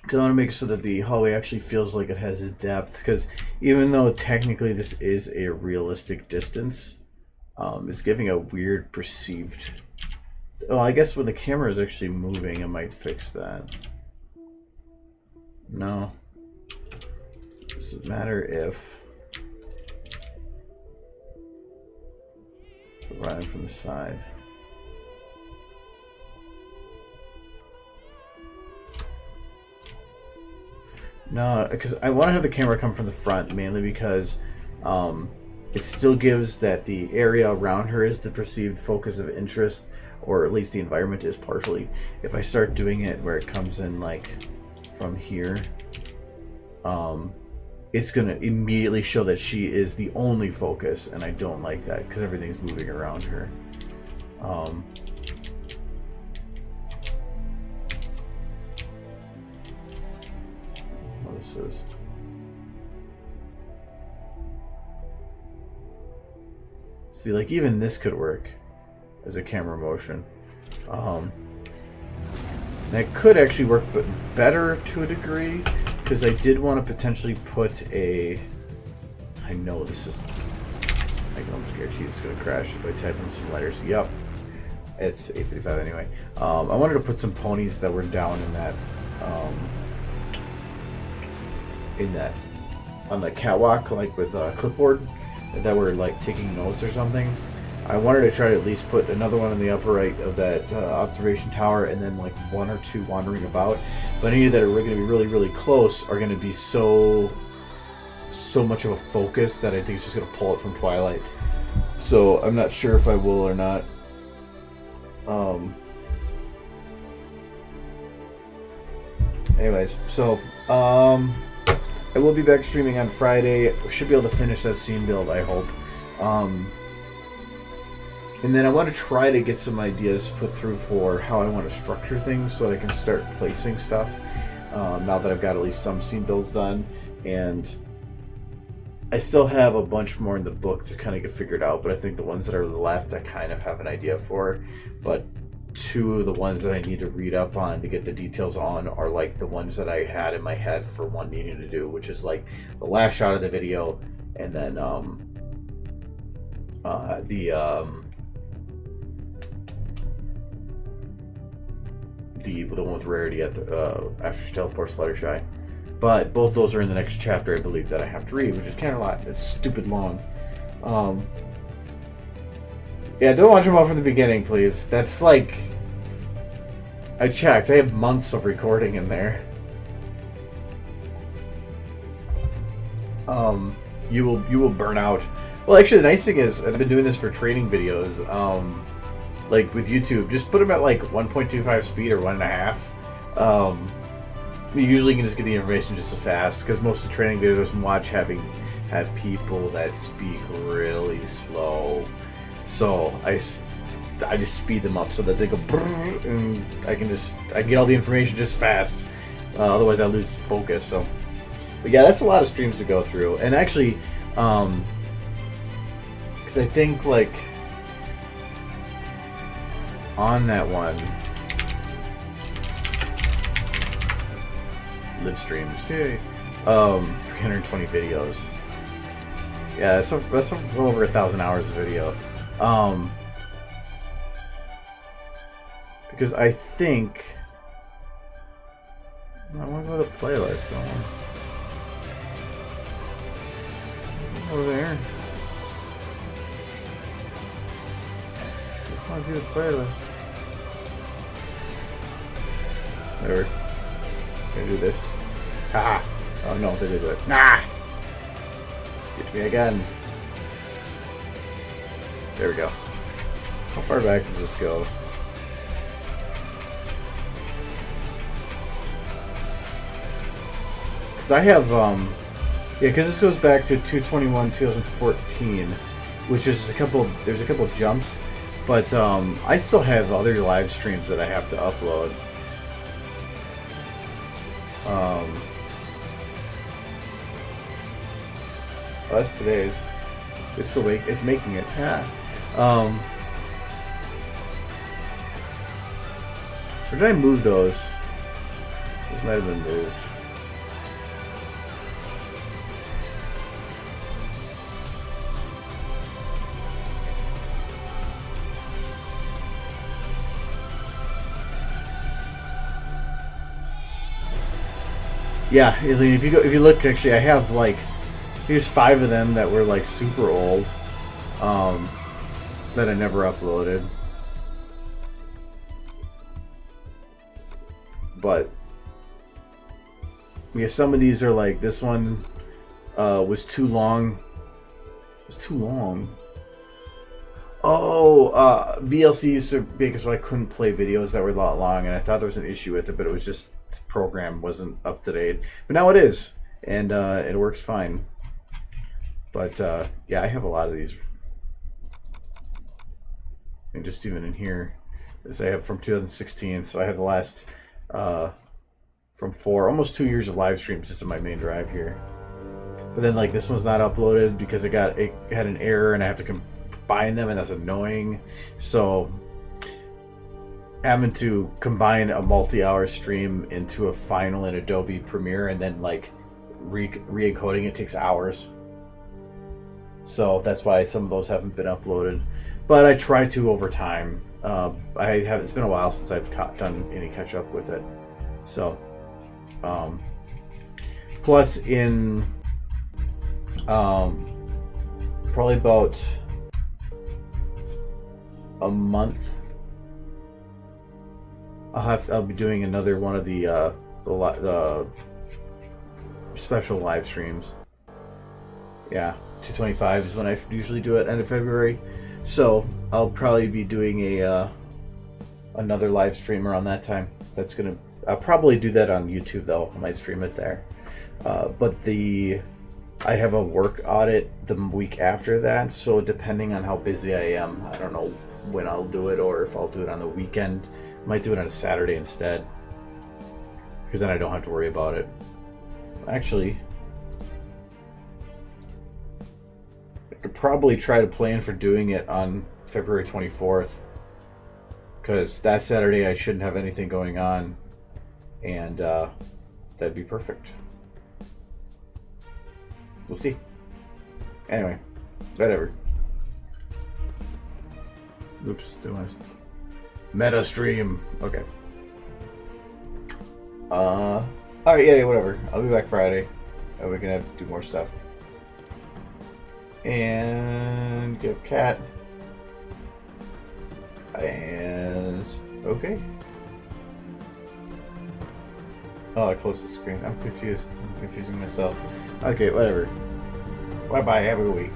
Because I want to make it so that the hallway actually feels like it has depth. Because even though technically this is a realistic distance, it's giving a weird perceived... Oh, I guess when the camera is actually moving, it might fix that. No. Does it matter if... running from the side? No, because I want to have the camera come from the front, mainly because it still gives that the area around her is the perceived focus of interest, or at least the environment is partially. If I start doing it where it comes in like from here, it's going to immediately show that she is the only focus, and I don't like that because everything's moving around her. Is. See, like even this could work as a camera motion. That could actually work but better to a degree, because I did want to potentially put a... I know this is... I can almost guarantee it's going to crash by typing some letters. Yep. It's 8:55 anyway. I wanted to put some ponies that were down in that... on the catwalk, like with clipboard, that were like taking notes or something. I wanted to try to at least put another one in the upper right of that observation tower, and then like one or two wandering about. But any that are going to be really, really close are going to be so much of a focus that I think it's just going to pull it from Twilight. So I'm not sure if I will or not. Anyways, so I will be back streaming on Friday. We should be able to finish that scene build, I hope. And then I want to try to get some ideas put through for how I want to structure things so that I can start placing stuff. Now that I've got at least some scene builds done. And I still have a bunch more in the book to kind of get figured out, but I think the ones that are left I kind of have an idea for. But two of the ones that I need to read up on to get the details on are like the ones that I had in my head for one needing to do, which is like the last shot of the video, and then the one with Rarity at the after she teleports Fluttershy. But both those are in the next chapter, I believe, that I have to read, which is kind of a lot. It's stupid long. Yeah, don't watch them all from the beginning, please. That's like... I checked. I have months of recording in there. You will burn out. Well, actually, the nice thing is, I've been doing this for training videos. Like with YouTube, just put them at like 1.25 speed or 1.5. You usually can just get the information just as fast, because most of the training videos I watch have people that speak really slow. So I just speed them up so that they go brrr, and I get all the information just fast. Otherwise I lose focus. So, but yeah, that's a lot of streams to go through. And actually, because I think like on that one, Livestreams, yay, 320 videos. Yeah, that's over 1,000 hours of video. Because I think I want to go to the playlist though. Over there. I want to do the playlist. Whatever. Gonna do this. Haha. Oh no, they did it. Nah! Get me again. There we go. How far back does this go? Because I have, yeah, because this goes back to 2/21/2014, which is there's a couple jumps, but I still have other live streams that I have to upload. Oh, that's today's. It's making it. Yeah. Where did I move those? Those might have been moved. Yeah, if you look, actually, I have like, here's 5 of them that were like super old, that I never uploaded. But yeah, some of these are like, this one was too long. It was too long. Oh, VLC used to be because I couldn't play videos that were a lot long, and I thought there was an issue with it, but it was just the program wasn't up to date. But now it is, and it works fine. But yeah, I have a lot of these, and just even in here, as I have from 2016. So I have the last from almost 2 years of live streams just in my main drive here. But then like this one's not uploaded because it had an error, and I have to combine them, and that's annoying. So having to combine a multi-hour stream into a final in Adobe Premiere and then like re-encoding it takes hours. So that's why some of those haven't been uploaded. But I try to over time. It's been a while since I've done any catch up with it. So, plus in probably about a month, I'll be doing another one of the special live streams. Yeah, 225 is when I usually do it, end of February. So I'll probably be doing another live stream around that time. I'll probably do that on YouTube though. I might stream it there. But I have a work audit the week after that, so depending on how busy I am, I don't know when I'll do it or if I'll do it on the weekend. I might do it on a Saturday instead, because then I don't have to worry about it. Actually, I could probably try to plan for doing it on February 24th, because that Saturday I shouldn't have anything going on, and that'd be perfect. We'll see. Anyway, whatever. Oops, didn't want to... Meta stream. Okay. Alright, yeah, whatever. I'll be back Friday. And we can have to do more stuff. And get a cat. And okay. Oh, I closed the screen. I'm confused. I'm confusing myself. Okay, whatever. Bye bye. Have a good week.